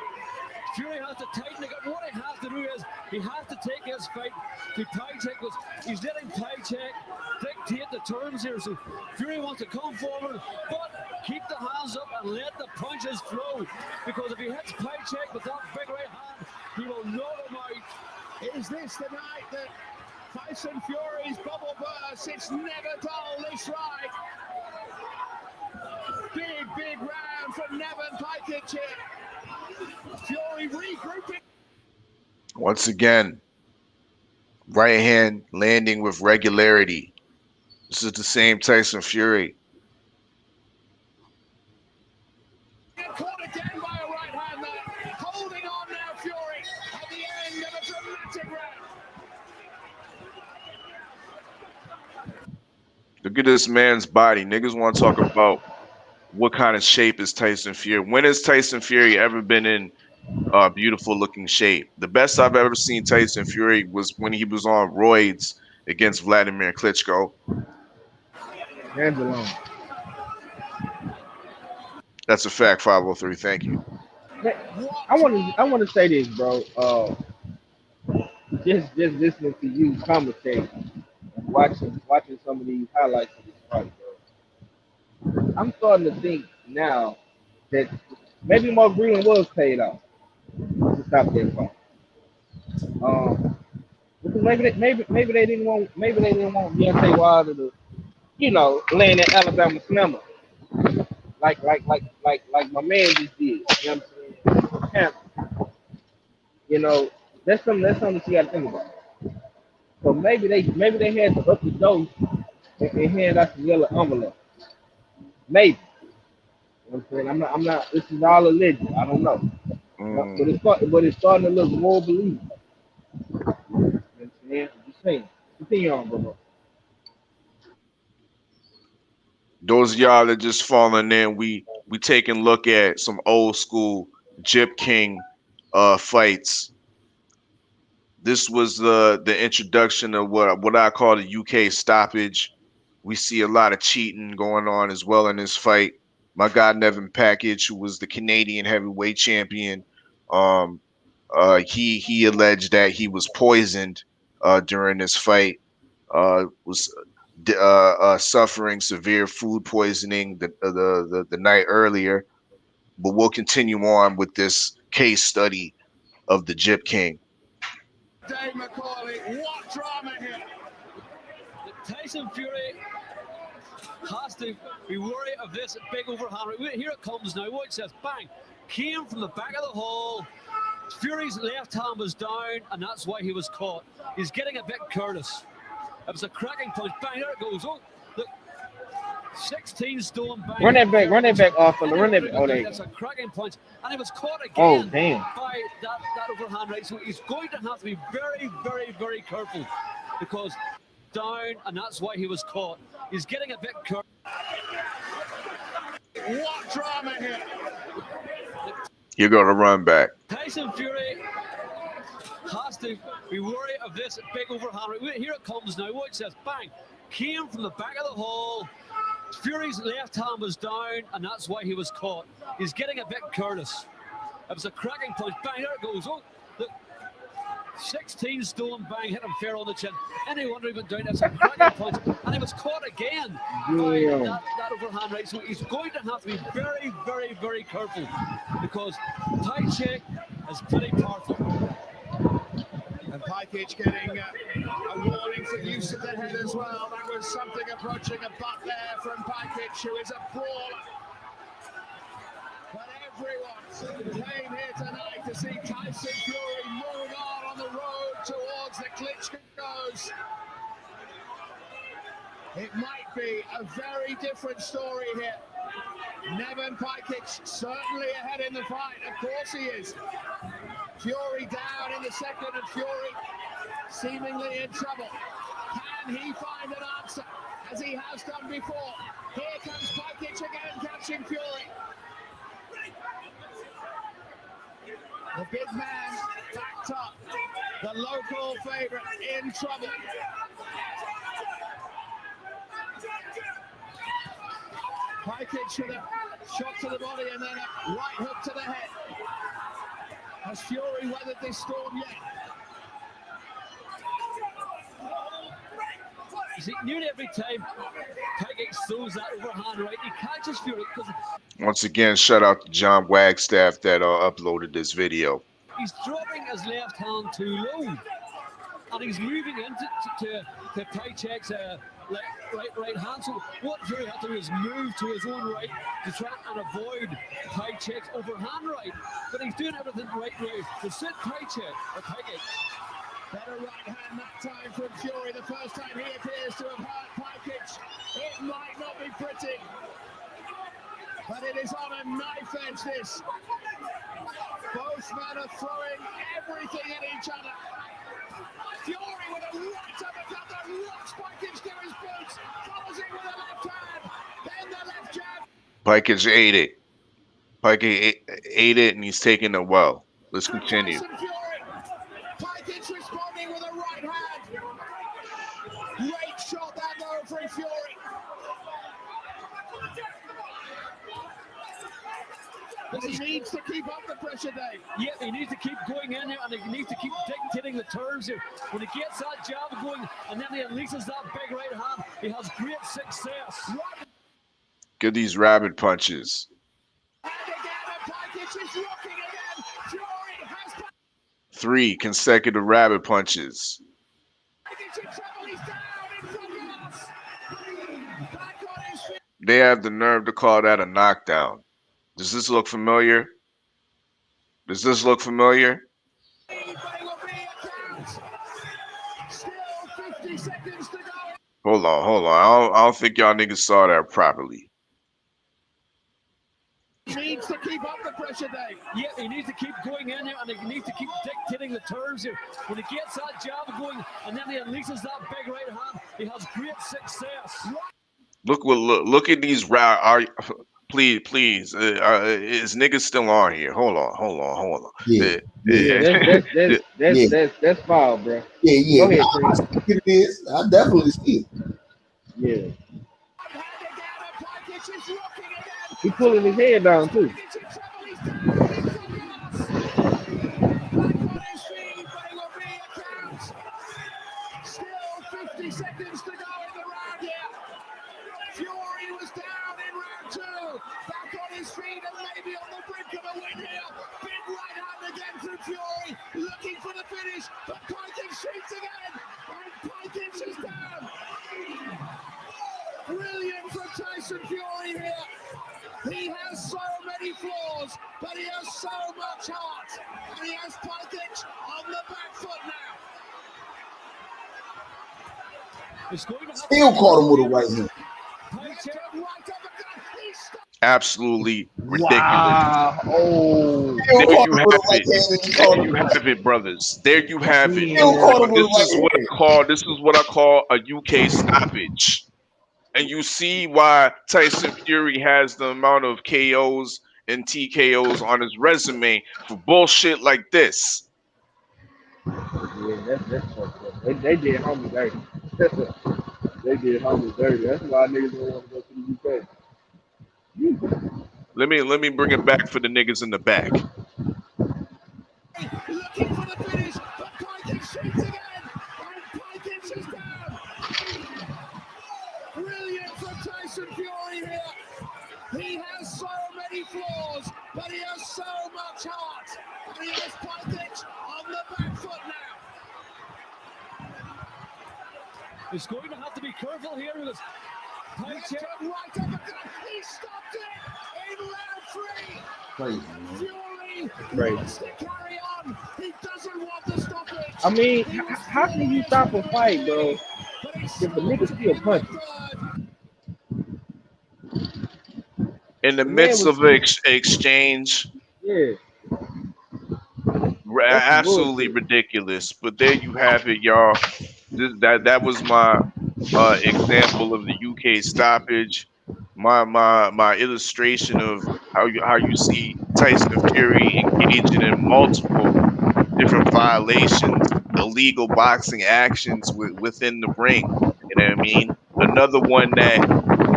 Fury has to tighten it up. What he has to do is he has to take his fight to Pychek, because he's letting Pychek dictate the terms here. So Fury wants to come forward, but keep the hands up and let the punches flow. Because if he hits Pychek with that big right hand, he will knock him out. Is this the night that Tyson Fury's bubble bursts? It's never dull this ride. Big round from Nevin Pychek here. Fury regrouping. Once again, right hand landing with regularity. This is the same Tyson Fury. Caught again by a right hand there. Holding on now, Fury, at the end of a dramatic round. Look at this man's body. Niggas want to talk about what kind of shape is Tyson Fury. When has Tyson Fury ever been in beautiful looking shape? The best I've ever seen Tyson Fury was when he was on roids against Vladimir Klitschko. Angelo. That's a fact. 503. Thank you. I want to say this, bro. Just listening to you commentate, watching some of these highlights of this fight, bro. I'm starting to think now that maybe Mark Green was paid off to stop that fight. Because maybe they didn't want Deontay Wilder to, land that Alabama slammer like my man just did. You know what I'm saying? That's something that you got to think about. So maybe they had to up the dose and hand out some yellow envelope. Maybe. You know what I'm saying? I'm not. This is all a legend. I don't know. But it's starting to look more believable. You know what I'm saying? Just saying. Continue on, bro. Those of y'all that just falling in, we taking a look at some old school Gyp King fights. This was the introduction of what I call the UK stoppage. We see a lot of cheating going on as well in this fight. My guy Nevin Package, who was the Canadian heavyweight champion, he alleged that he was poisoned during this fight. Was suffering severe food poisoning the night earlier. But we'll continue on with this case study of the Gyp King. Dave McCauley, what drama here? Tyson Fury has to be wary of this big overhand. Here it comes now. Watch this. Bang. Came from the back of the hole. Fury's left hand was down, and that's why he was caught. He's getting a bit careless. It was a cracking punch. Bang, there it goes. Oh, look. 16 stone bang. Run that back, Oddfella. Run that back. Oh, there you go. That's a cracking punch. And he was caught again by that overhand right. So he's going to have to be very, very, very careful, because down, and that's why he was caught. He's getting a bit careful. What drama here? You're going to run back. Tyson Fury has to be wary of this big overhand. Here it comes now. Watch this. Bang. Came from the back of the hole. Fury's left hand was down, and that's why he was caught. He's getting a bit careless. It was a cracking punch. Bang, there it goes. Oh, look. 16 stone, bang, hit him fair on the chin. Any wonder he went down, that's a cracking punch. And he was caught again by that overhand right. So he's going to have to be very, very, very careful because Tai check is pretty powerful. And Pajkic getting a warning for use of the head as well. That was something approaching a butt there from Pajkic, who is a brawler. But everyone came here tonight to see Tyson Fury move on the road towards the Klitschko's. It might be a very different story here. Nevin Pajkic certainly ahead in the fight. Of course he is. Fury down in the second, and Fury seemingly in trouble. Can he find an answer, as he has done before? Here comes Pajkic again, catching Fury. The big man backed up. The local favorite in trouble. Pajkic with a shot to the body and then a right hook to the head. Has Fury weathered this storm yet? You see, nearly every time Pajkic throws that overhand right, he catches Fury. Once again, shout out to John Wagstaff that uploaded this video. He's dropping his left hand too low, and he's moving into Pajkic's right hand. So what Fury had to do is move to his own right to try and avoid Pajkic's overhand right. But he's doing everything right now to sit Pajkic. Better right hand that time from Fury. The first time he appears to have hurt Pajkic. It might not be pretty, but it is on a knife edge, this. Both men are throwing everything at each other. Fury with a right uppercut that rocks Pajkic to his boots. Follows it with a left hand. Then the left jab. Pajkic ate it. Pajkic ate it, and he's taking it well. Let's continue. Pajkic responding with a right hand. Great shot that though from Fury. But he needs to keep up the pressure, Dave. Yeah, he needs to keep going in there, and he needs to keep dictating the turns here. When he gets that jab going, and then he unleashes that big right hand, he has great success. Get these rabbit punches. And again, Pajkic is rocking again. Fury has 3 consecutive rabbit punches. Pajkic in trouble. He's down in front of us. Back on his feet. They have the nerve to call that a knockdown. Does this look familiar? Does this look familiar? Still 50 seconds to go. Hold on. I don't think y'all niggas saw that properly. Needs to keep up the pressure, Dave. Yeah, he needs to keep going in there, and he needs to keep dictating the turns here. When he gets that jab going, and then he unleashes that big right hand, he has great success. Look at these Please, is niggas still on here? Hold on. That's foul, bro. Yeah. Go ahead, Chris. It is. I definitely see it. Yeah. He pulling his head down too. Still 50 seconds to go in the round here. Fury was down in round 2. Back on his feet and maybe on the brink of a win here. Big right hand again from Fury. Looking for the finish. But Pajkic shoots again. And Pajkic is down. Brilliant from Tyson Fury here. He has so many flaws, but he has so much heart. And he has Pajkic on the back foot now. Still caught him with a right hand. Absolutely ridiculous. Wow. Oh. There you have it, brothers. There you have it. This is what I call a UK stoppage. And you see why Tyson Fury has the amount of KOs and TKOs on his resume for bullshit like this. Yeah, that's fucked up. They did homie dirty. They did homie dirty. That's why niggas don't want to go to the UK. Let me bring it back for the niggas in the back. is going to have to be careful here because Left and right uppercut. He stopped it in round 3. Crazy, man. Fury Crazy. wants to carry on. He doesn't want to stop it. I mean, He was how can you stop a fight, bro, but he if the nigga stopped still in punching? the 3rd. In the The man midst was of an exchange, yeah. That's some absolutely bullshit. ridiculous. But there you have it, y'all. That was my example of the UK stoppage. My illustration of how you see Tyson Fury engaging in multiple different violations, illegal boxing actions within the ring. You know what I mean? Another one that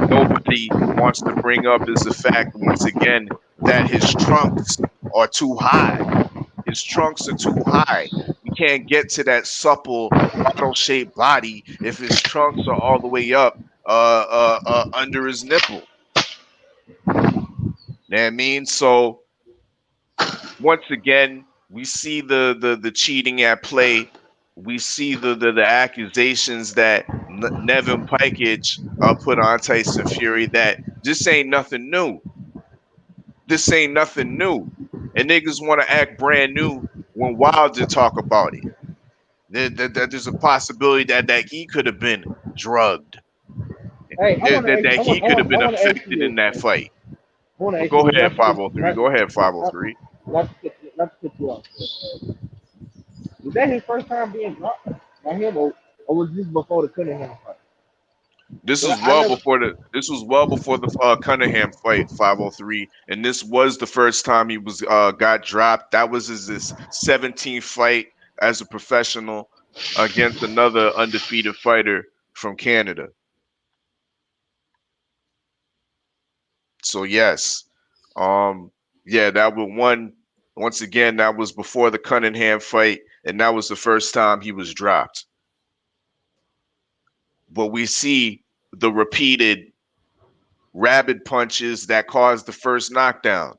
nobody wants to bring up is the fact, once again, that his trunks are too high. His trunks are too high. He can't get to that supple bottle-shaped body if his trunks are all the way up under his nipple. You know what I mean? So once again, we see the cheating at play. We see the accusations that Nevin Pikich put on Tyson Fury. That this ain't nothing new. This ain't nothing new. And niggas want to act brand new when Wilder talk about it. There's a possibility that he could have been drugged. Hey, That he could have I been want to ask affected you in this, that man. fight. I want to But ask you go this. ahead, 503. Go ahead, 503. Not to cut you off. Was that his first time being dropped by him, or was this before the Cunningham fight? This 'Cause was I well never. before the Cunningham fight, 503, and this was the first time he was got dropped. That was his 17th fight as a professional against another undefeated fighter from Canada. So yes, yeah, that was one. Once again, that was before the Cunningham fight, and that was the first time he was dropped. But we see the repeated rabid punches that caused the first knockdown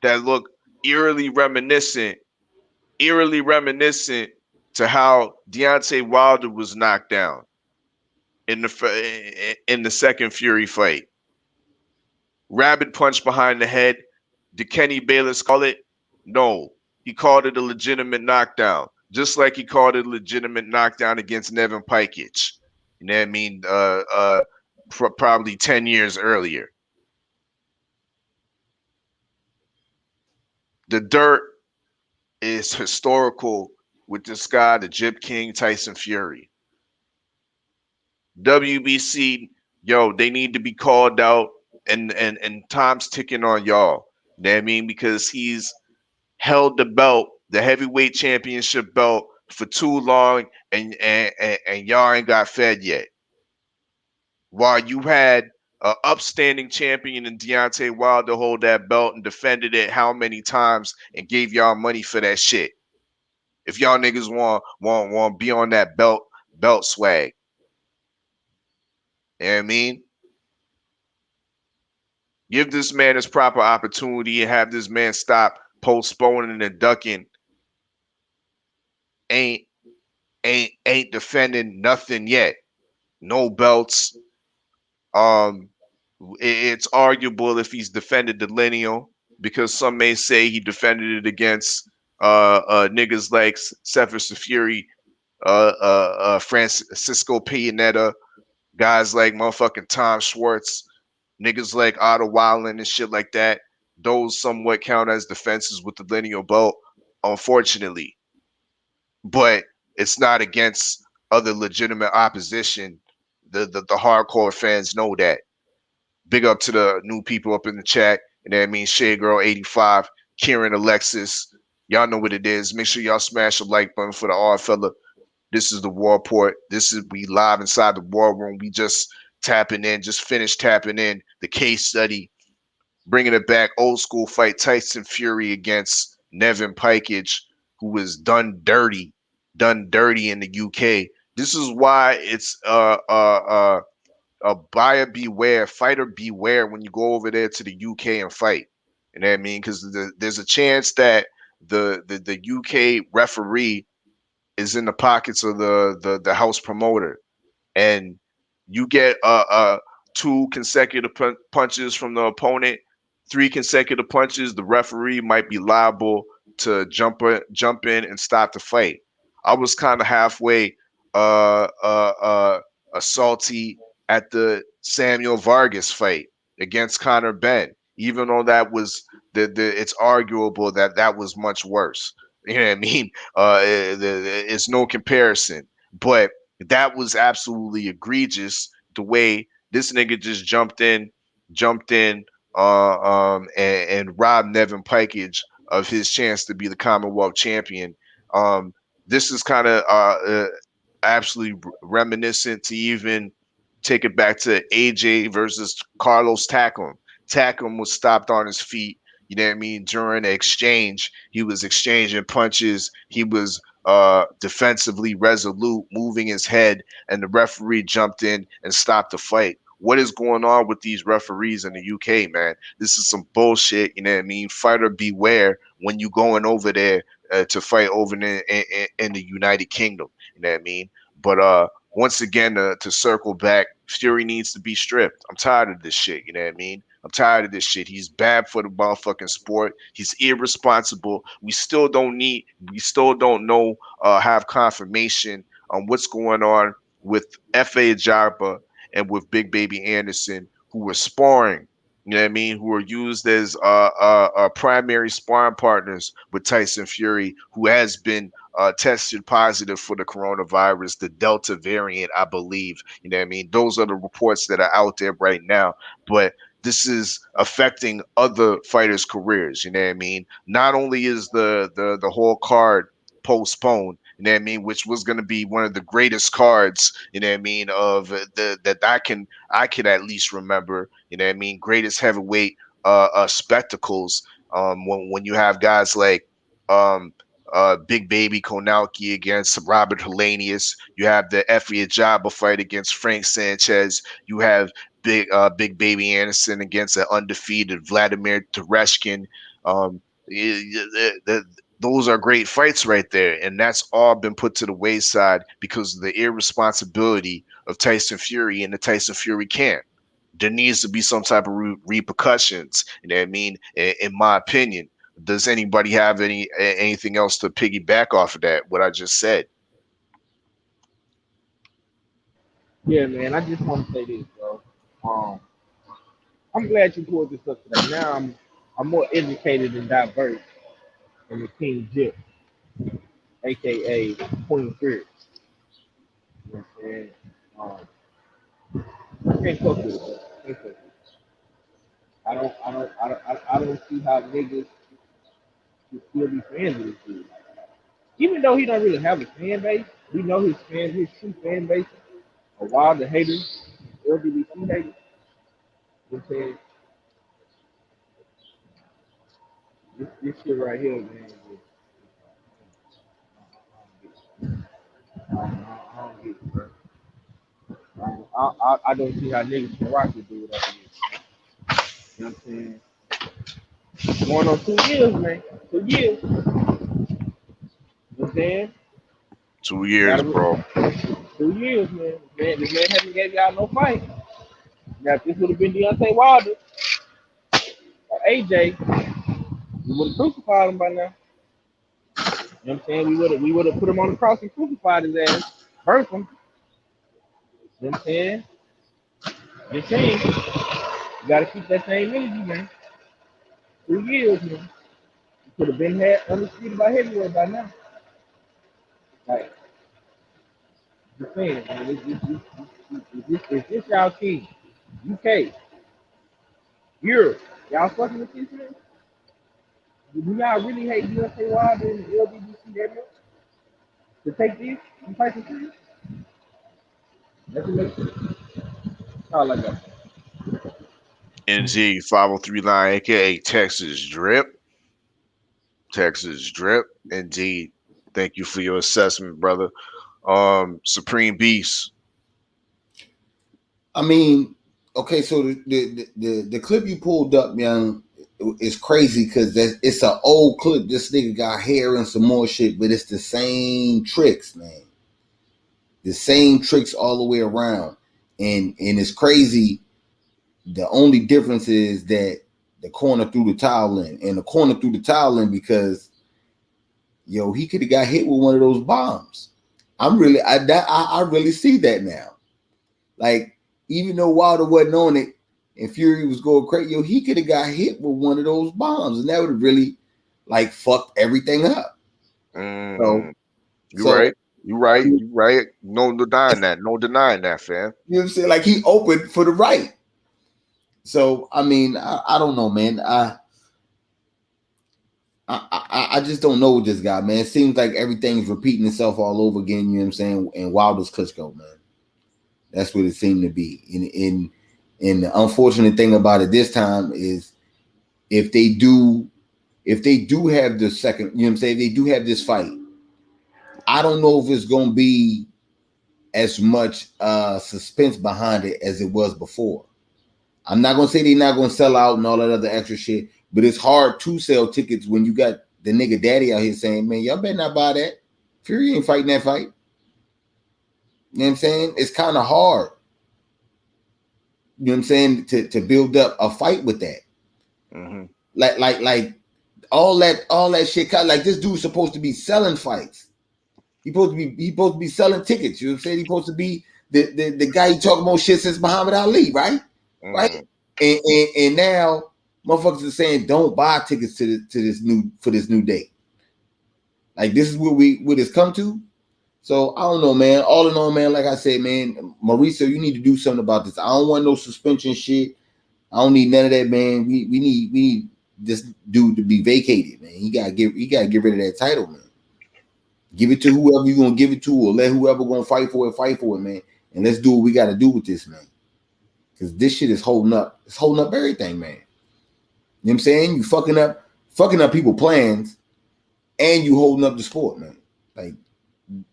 that look eerily reminiscent to how Deontay Wilder was knocked down in the second Fury fight. Rabid punch behind the head. Did Kenny Bayless call it? No. He called it a legitimate knockdown, just like he called it a legitimate knockdown against Nevin Pikich. You know what I mean? Probably 10 years earlier. The dirt is historical with this guy, the Jib King Tyson Fury. WBC, yo, they need to be called out, and time's ticking on y'all. You know what I mean? Because he's held the belt, the heavyweight championship belt, for too long, and y'all ain't got fed yet. While you had an upstanding champion in Deontay Wilder hold that belt and defended it how many times and gave y'all money for that shit. If y'all niggas want to be on that belt swag, you know what I mean? Give this man his proper opportunity and have this man stop postponing and ducking. Ain't ain't defending nothing yet. No belts. Um, it's arguable if he's defended the lineal because some may say he defended it against niggas like Sefer Fury, Francisco Pianetta, guys like motherfucking Tom Schwartz, niggas like Otto Wildland and shit like that. Those somewhat count as defenses with the lineal belt, unfortunately. But it's not against other legitimate opposition. The hardcore fans know that. Big up to the new people up in the chat. And that means Shea Girl 85, Kieran Alexis. Y'all know what it is. Make sure y'all smash the like button for the Oddfella. This is the Warport. We live inside the War Room. We just finished tapping in the case study, bringing it back. Old school fight, Tyson Fury against Nevin Pikich, who was done dirty in the UK. This is why it's a buyer beware, fighter beware when you go over there to the UK and fight. You know what I mean? Because there's a chance that the UK referee is in the pockets of the house promoter. and you get 2 consecutive punches from the opponent, 3 consecutive punches, the referee might be liable to jump in and stop the fight. I was kind of halfway salty at the Samuel Vargas fight against Conor Benn, even though that was it's arguable that that was much worse. You know what I mean? It's no comparison, but that was absolutely egregious. The way this nigga just jumped in, and robbed Nevin Pikage of his chance to be the Commonwealth champion. This is kind of absolutely reminiscent to even take it back to AJ versus Carlos Takam. Takam was stopped on his feet. You know what I mean? During the exchange, he was exchanging punches. He was defensively resolute, moving his head, and the referee jumped in and stopped the fight. What is going on with these referees in the UK, man? This is some bullshit. You know what I mean? Fighter beware when you going over there to fight over in the United Kingdom. You know what I mean? But once again, to circle back, Fury needs to be stripped. I'm tired of this shit. You know what I mean? I'm tired of this shit. He's bad for the motherfucking sport. He's irresponsible. We still don't know, have confirmation on what's going on with F.A. Ajagba and with Big Baby Anderson, who were sparring. You know what I mean? Who are used as primary sparring partners with Tyson Fury, who has been tested positive for the coronavirus, the Delta variant, I believe. You know what I mean? Those are the reports that are out there right now. But this is affecting other fighters' careers. You know what I mean? Not only is the whole card postponed, you know what I mean, which was going to be one of the greatest cards, you know what I mean, of that I can at least remember, you know what I mean, greatest heavyweight spectacles. When you have guys like Big Baby Konauki against Robert Helenius, you have the Efe Ajagba fight against Frank Sanchez, you have Big Baby Anderson against an undefeated Vladimir Tereshkin. Those are great fights right there, and that's all been put to the wayside because of the irresponsibility of Tyson Fury and the Tyson Fury camp. There needs to be some type of repercussions. You know what I mean? In my opinion, does anybody have anything else to piggyback off of that? What I just said. Yeah, man. I just want to say this, bro. I'm glad you pulled this up today. Now I'm more educated and diverse than the King Jip, aka Queen Fear. You know what I'm saying? I can't fuck with it. Can't fuck with it. I don't see how niggas can still be fans of this dude. Even though he don't really have a fan base, we know his true fan base are wild, the haters, LGBT haters. You know what I'm saying? This shit right here, man. I don't get it, bro. I don't see how niggas can rock with dude over here. You know what I'm saying? Going on 2 years, man. 2 years. You know what I'm saying? 2 years, bro. 2 years, man. This man hasn't gave y'all no fight. Now, if this would have been Deontay Wilder or AJ, we would have crucified him by now. You know what I'm saying? We would have put him on the cross and crucified his ass, burnt him. You know what I'm saying? Just saying, you gotta keep that same energy, man. 2 years, man. You could have been undisputed by heavyweight by now. Like, just saying, man. Is this y'all king? UK, Europe, y'all fucking with this, man? Do y'all really hate USA Wilder and the LGBT that much? To take this and fight the serious? That's what makes sense. That's all I got. NZ 5039, aka Texas Drip. Texas Drip, indeed. Thank you for your assessment, brother. Supreme Beast. I mean, okay, so the clip you pulled up, young, is crazy because it's an old clip. This nigga got hair and some more shit, but it's the same tricks, man. the same tricks all the way around, and it's crazy. The only difference is that the corner threw the towel in, and the corner threw the towel in because he could have got hit with one of those bombs. I really see that now. Like, even though Wilder wasn't on it and Fury was going crazy, he could have got hit with one of those bombs, and that would have really like fucked everything up. So You're right. No denying that. No denying that, fam. You know what I'm saying? Like, he opened for the right. So I mean, I don't know, man. I just don't know with this guy, man. It seems like everything's repeating itself all over again. You know what I'm saying? And Wilder's Klitschko, man. That's what it seemed to be. And the unfortunate thing about it this time is if they do have the second, you know what I'm saying? They do have this fight. I don't know if it's going to be as much suspense behind it as it was before. I'm not going to say they're not going to sell out and all that other extra shit, but it's hard to sell tickets when you got the nigga daddy out here saying, man, y'all better not buy that. Fury ain't fighting that fight. You know what I'm saying? It's kind of hard. You know what I'm saying? To build up a fight with that. Mm-hmm. Like all that shit. Like, this dude's supposed to be selling fights. He's supposed to be selling tickets. You know what I'm saying? He's supposed to be the guy you talking about shit since Muhammad Ali, right? Mm-hmm. Right? And now motherfuckers are saying don't buy tickets to this new date. Like, this is what it's come to. So I don't know, man. All in all, man, like I said, man, Mauricio, you need to do something about this. I don't want no suspension shit. I don't need none of that, man. We need this dude to be vacated, man. You gotta get rid of that title, man. Give it to whoever you're gonna give it to, or let whoever gonna fight for it, man. And let's do what we gotta do with this, man. Because this shit is holding up. It's holding up everything, man. You know what I'm saying? You fucking up people's plans, and you holding up the sport, man. Like,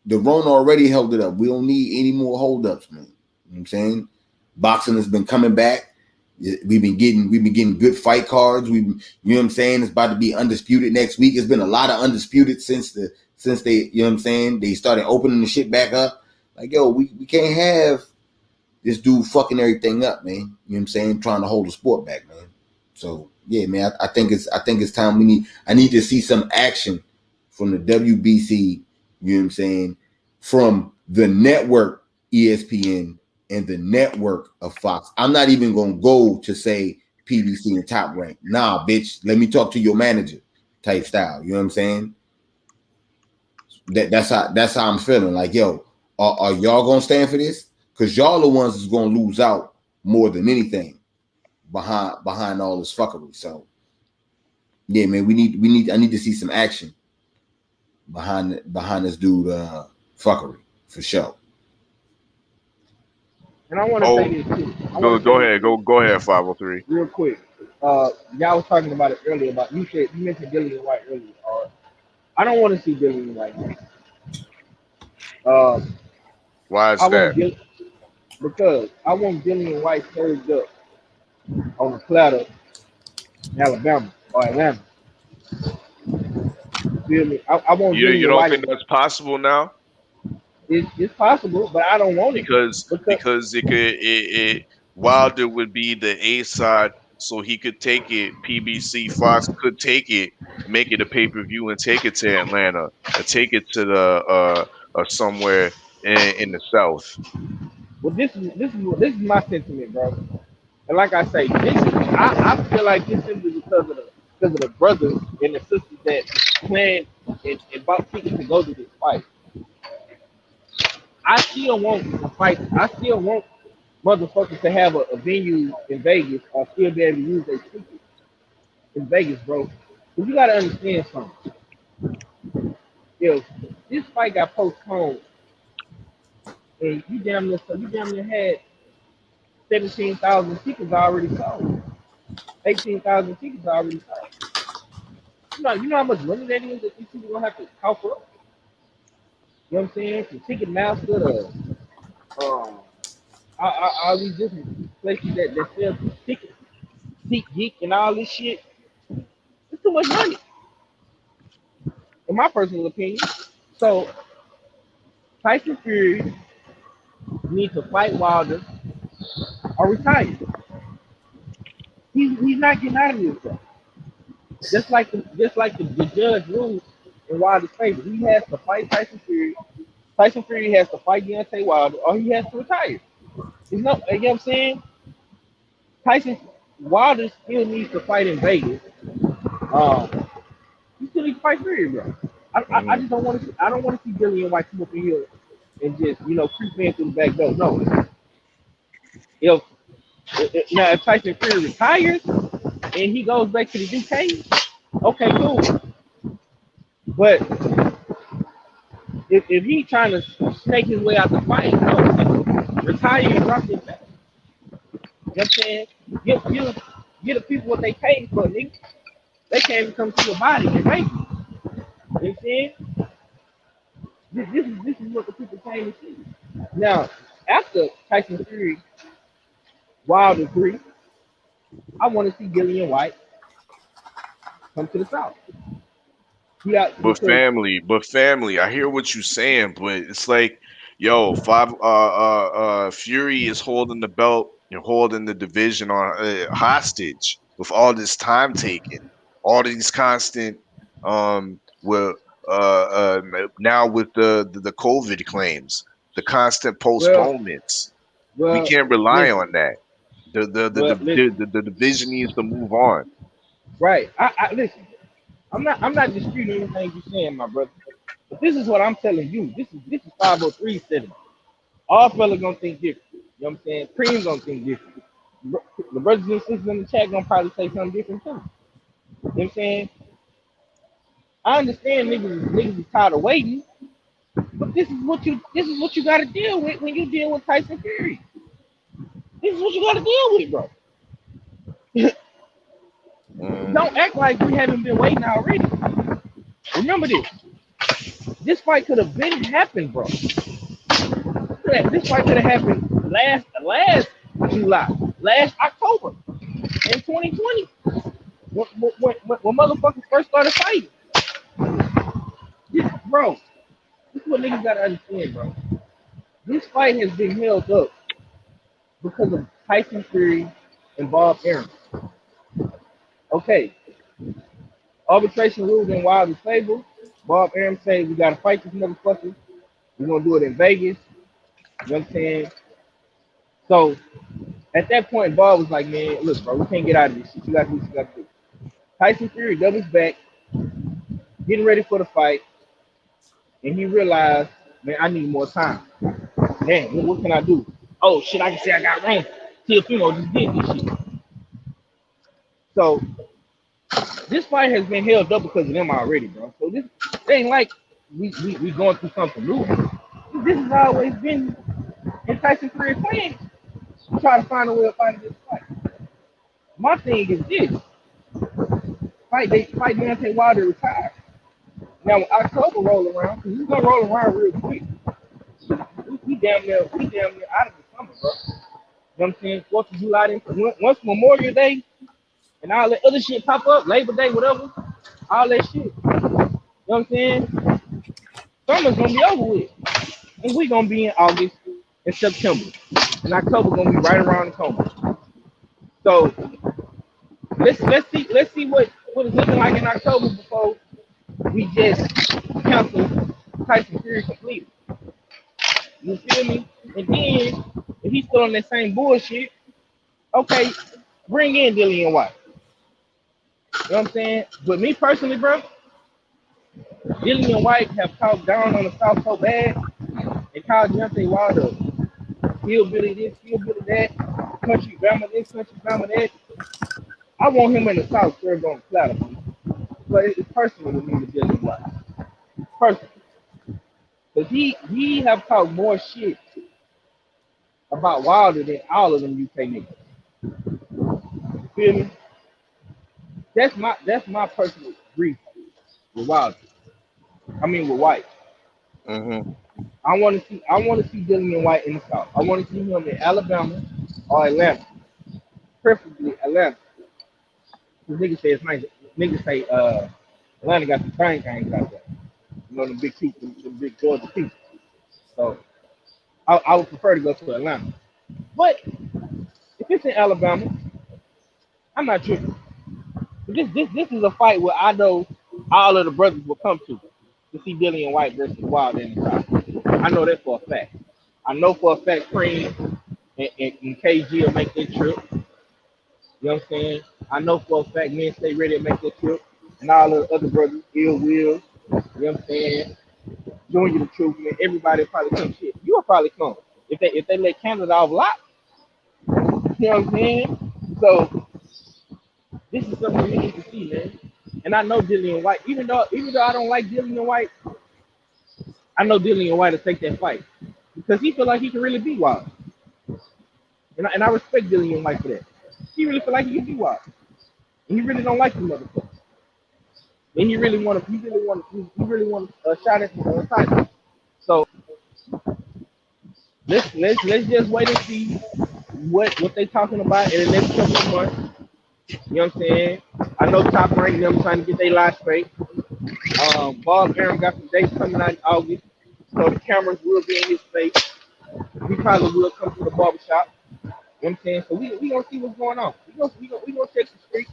the Rona already held it up. We don't need any more holdups, man. You know what I'm saying? Boxing has been coming back. We've been getting good fight cards. You know what I'm saying? It's about to be undisputed next week. It's been a lot of undisputed since they, you know what I'm saying, they started opening the shit back up. Like, yo, we can't have this dude fucking everything up, man. You know what I'm saying? Trying to hold the sport back, man. So yeah, man, I think it's time I need to see some action from the WBC. You know what I'm saying? From the network ESPN and the network of Fox. I'm not even going to go to say PBC and Top Rank. Nah, bitch, let me talk to your manager type style. You know what I'm saying? That's how I'm feeling. Like, yo, are y'all going to stand for this? Because y'all the ones that's going to lose out more than anything behind all this fuckery. So, yeah, man, I need to see some action behind this dude fuckery for sure. And I want to say this too. Go ahead, 503. Real quick. Y'all was talking about it earlier. You mentioned Dillian White earlier. I don't want to see Dillian White. Why is that? Because I want Dillian White served up on a platter in Alabama or Atlanta. Feel me? I want You Dillian don't White. think that's possible now? It's possible, but I don't want it because it Wilder would be the A side, so he could take it. PBC Fox could take it, make it a pay-per-view, and take it to Atlanta, or take it to the somewhere in the South. Well, this is my sentiment, bro. And like I say, I feel like this is because of the brothers and the sisters that planned and bought tickets to go to this fight. I still want the fight. I still want motherfuckers to have a venue in Vegas or still be able to use their tickets in Vegas, bro. But you gotta understand something. If this fight got postponed and you damn near had 17,000 tickets already sold, 18,000 tickets already sold. You know how much money that is that these people gonna have to cough up. You know what I'm saying? From Ticketmaster to all these different places that sell tickets, SeatGeek and all this shit. It's too much money, in my personal opinion. So Tyson Fury need to fight Wilder or retire. He's not getting out of this stuff. Just like the judge ruled in Wilder's favor. He has to fight Tyson Fury. Tyson Fury has to fight Deontay Wilder, or he has to retire. You know what I'm saying? Tyson Wilder still needs to fight in Vegas. He still needs to fight Fury, bro. I just don't want to. I don't want to see Dillian White come up in here and just creep in through the back door. No. If Tyson Fury retires and he goes back to the UK, okay, cool. But if he trying to snake his way out the fight, no, retire and drop his back. You know what I'm saying? Give the people what they paid for, nigga. They can't even come to your body and rape you. You know what I'm saying? This is what the people came to see. Now, after Tyson Fury, Wilder 3, I want to see Dillian White come to the South. But family, I hear what you're saying, but it's like, yo, Fury is holding the belt, you're holding the division on hostage with all this time taken, all these constant, with now with the COVID claims, the constant postponements. We can't rely on that. The division needs to move on. Right. I listen. I'm not disputing anything you're saying, my brother. But this is what I'm telling you. This is 503 setting. Oddfella gonna think different. You know what I'm saying? Cream gonna think different. The brothers and sisters in the chat gonna probably say something different too. You know what I'm saying? I understand niggas is tired of waiting, but this is what you gotta deal with when you deal with Tyson Fury. This is what you gotta deal with, bro. Don't act like we haven't been waiting already. Remember this. This fight could have been happened, bro. This fight could have happened last July, last October in 2020. When motherfuckers first started fighting. Bro, this is what niggas gotta understand, bro. This fight has been held up because of Tyson Fury and Bob Arum. Okay. Arbitration rules in Wilder's favor. Bob Arum said we gotta fight this motherfucker. We're gonna do it in Vegas. You know what I'm saying? So at that point, Bob was like, man, look, bro, we can't get out of this shit. You gotta do what you gotta do. Tyson Fury doubles back, getting ready for the fight, and he realized, man, I need more time. Damn, what can I do? Oh shit, I can say I got room. Teofimo just did this shit. So this fight has been held up because of them already, bro. So this ain't like we going through something new. This has always been in Tyson Fury's plan. Try to find a way to fight this fight. My thing is this: fight Deontay Wilder retire. Now when October roll around, because he's gonna roll around real quick. We damn near out of the summer, bro. You know what I'm saying? 4th of July, once Memorial Day and all that other shit pop up, Labor Day, whatever, all that shit. You know what I'm saying? Summer's gonna be over with. And we gonna be in August and September. And October gonna be right around the corner. So let's see what it's looking like in October before we just cancel Tyson Fury completely. You feel me? And then if he's still on that same bullshit, okay, bring in Dillian White. You know what I'm saying? But me personally, bro, Dillian White have talked down on the South so bad and called Deontay Wilder hillbilly this, hillbilly that, country grammar this, country grammar that. I want him in the South served on the platter. But it's personal with me with Dillian White. Personal. Because he have talked more shit about Wilder than all of them UK niggas. You feel me? That's my personal grief with Wilder. I mean with White. Mm-hmm. I want to see Dillian White in the South. I want to see him in Alabama or Atlanta, preferably Atlanta. Cause niggas say it's nice. Niggas say Atlanta got the train gangs out there. You know the big people, the big Georgia people. So I I would prefer to go to Atlanta. But if it's in Alabama, I'm not tripping. But this is a fight where I know all of the brothers will come to see Dillian White versus Wilder in the crowd. I know that for a fact. I know for a fact Cream and KG will make that trip. You know what I'm saying? I know for a fact men stay ready to make that trip. And all of the other brothers, Ill Will, you know what I'm saying? Junior the Truth, man, everybody probably come shit. You'll probably come. If they let Canada off lock, you know what I'm saying? So this is something we need to see, man. And I know Dillian White, even though I don't like Dillian White, I know Dillian White will take that fight because he feel like he can really be wild. And I respect Dillian White for that. He really feel like he can be wild. And he really don't like the motherfucker. And he really want a shot at the title. So let's just wait and see what they talking about in the next couple of months. You know what I'm saying? I know Top Rank them trying to get their lives straight. Bob Arum got some dates coming out in August, so the cameras will be in his face. We probably will come to the barbershop. You know what I'm saying? So we gonna see what's going on. We gonna check the streets.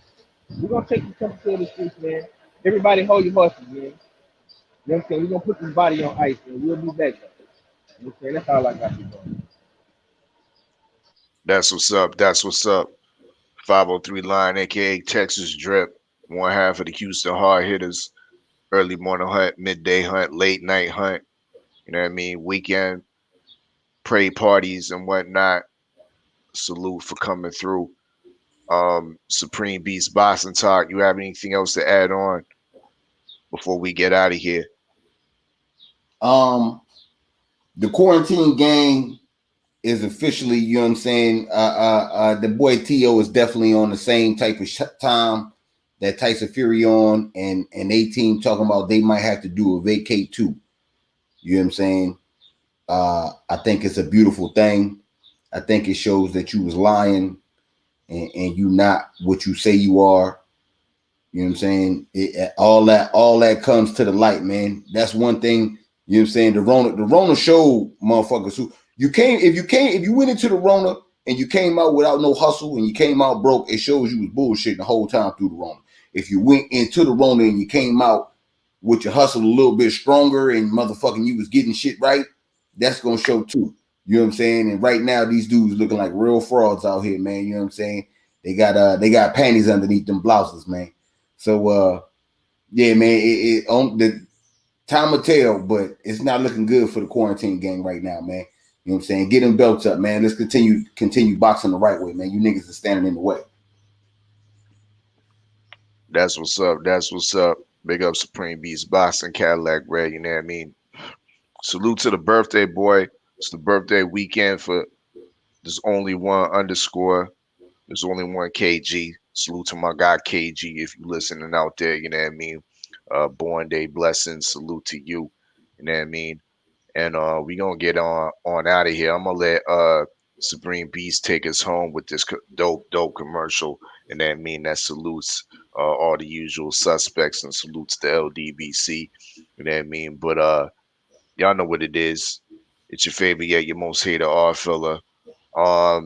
We gonna take the temperature of the streets, man. Everybody hold your horses, man. You know what I'm saying? We gonna put this body on ice, and we'll be back. You know what I'm saying? That's all I got to do. That's what's up. That's what's up. 503 line, aka Texas Drip, one half of the Houston Hard Hitters. Early morning hunt, midday hunt, late night hunt. You know what I mean? Weekend pray parties and whatnot. Salute for coming through. Supreme Beast Boxing Talk. You have anything else to add on before we get out of here? The quarantine gang is officially, you know what I'm saying? The boy T.O. is definitely on the same type of time that Tyson Fury on, and A-Team talking about they might have to do a vacate too. You know what I'm saying? I think it's a beautiful thing. I think it shows that you was lying and you not what you say you are. You know what I'm saying? All that comes to the light, man. That's one thing. You know what I'm saying? The Rona showed motherfuckers who if you went into the Rona and you came out without no hustle and you came out broke, it shows you was bullshitting the whole time through the Rona. If you went into the Rona and you came out with your hustle a little bit stronger and motherfucking you was getting shit right, that's gonna show too. You know what I'm saying? And right now these dudes looking like real frauds out here, man. You know what I'm saying? They got panties underneath them blouses, man. So yeah, man, the time will tell, but it's not looking good for the quarantine gang right now, man. You know what I'm saying? Get them belts up, man. Let's continue boxing the right way, man. You niggas are standing in the way. That's what's up. That's what's up. Big up Supreme Beast Boxing, Cadillac Red, you know what I mean? Salute to the birthday boy. It's the birthday weekend for there's only one underscore. There's only one KG. Salute to my guy KG if you listening out there, you know what I mean? Born day blessings. Salute to you. You know what I mean? And we gonna get on out of here. I'm gonna let Supreme Beast take us home with this dope commercial. And that mean that salutes all the usual suspects and salutes the LDBC. You know what I mean? But y'all know what it is. It's your favorite yet your most hated Oddfella.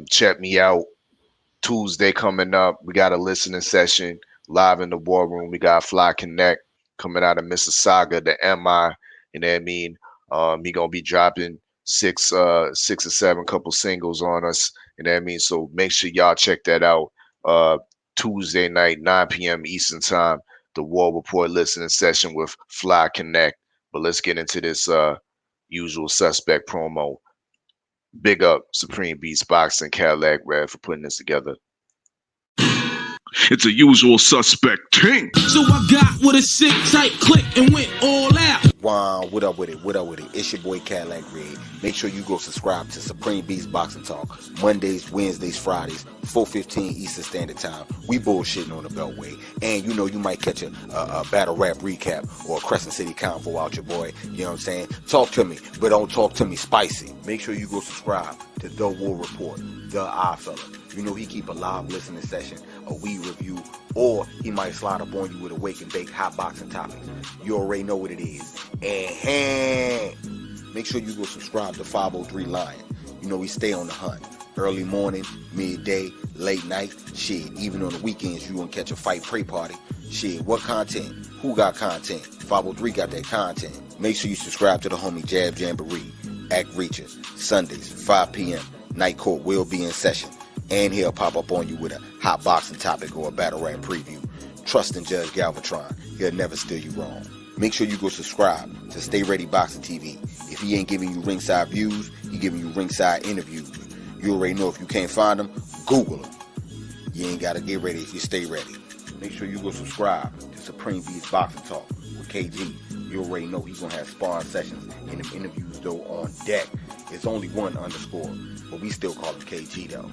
Check me out Tuesday coming up. We got a listening session live in the War Room. We got Fly Connect coming out of Mississauga, the MI. You know what I mean? He gonna be dropping six or seven couple singles on us. You know what I mean? So make sure y'all check that out. Tuesday night, 9 p.m. Eastern time, the War Report listening session with Fly Connect. But let's get into this usual suspect promo. Big up Supreme Beast Boxing, Cadillac Red for putting this together. It's a usual suspect thing. So I got with a sick tight click and went all out. Wow, what up with it? What up with it? It's your boy Cadillac Red. Make sure you go subscribe to Supreme Beast Boxing Talk Mondays, Wednesdays, Fridays, 4:15 Eastern Standard Time. We bullshitting on the Beltway, and you know you might catch a battle rap recap or a Crescent City convo out your boy. You know what I'm saying? Talk to me, but don't talk to me spicy. Make sure you go subscribe to The War Report, The Oddfella. You know he keep a live listening session, a weed review, or he might slide up on you with a wake and bake hot boxing topic. You already know what it is. And make sure you go subscribe to 503 Lion. You know we stay on the hunt. Early morning, midday, late night, shit. Even on the weekends, you gonna catch a fight pray party. Shit, what content? Who got content? 503 got that content. Make sure you subscribe to the homie Jab Jamboree, Act Reacher, Sundays, 5 p.m. Night Court will be in session. And he'll pop up on you with a hot boxing topic or a battle rap preview. Trust in Judge Galvatron. He'll never steer you wrong. Make sure you go subscribe to Stay Ready Boxing TV. If he ain't giving you ringside views, he giving you ringside interviews. You already know if you can't find them, Google them. You ain't got to get ready if you stay ready. Make sure you go subscribe to Supreme Beast Boxing Talk with KG. You already know he's going to have sparring sessions and them interviews, though, on deck. It's only one underscore, but we still call him KG, though.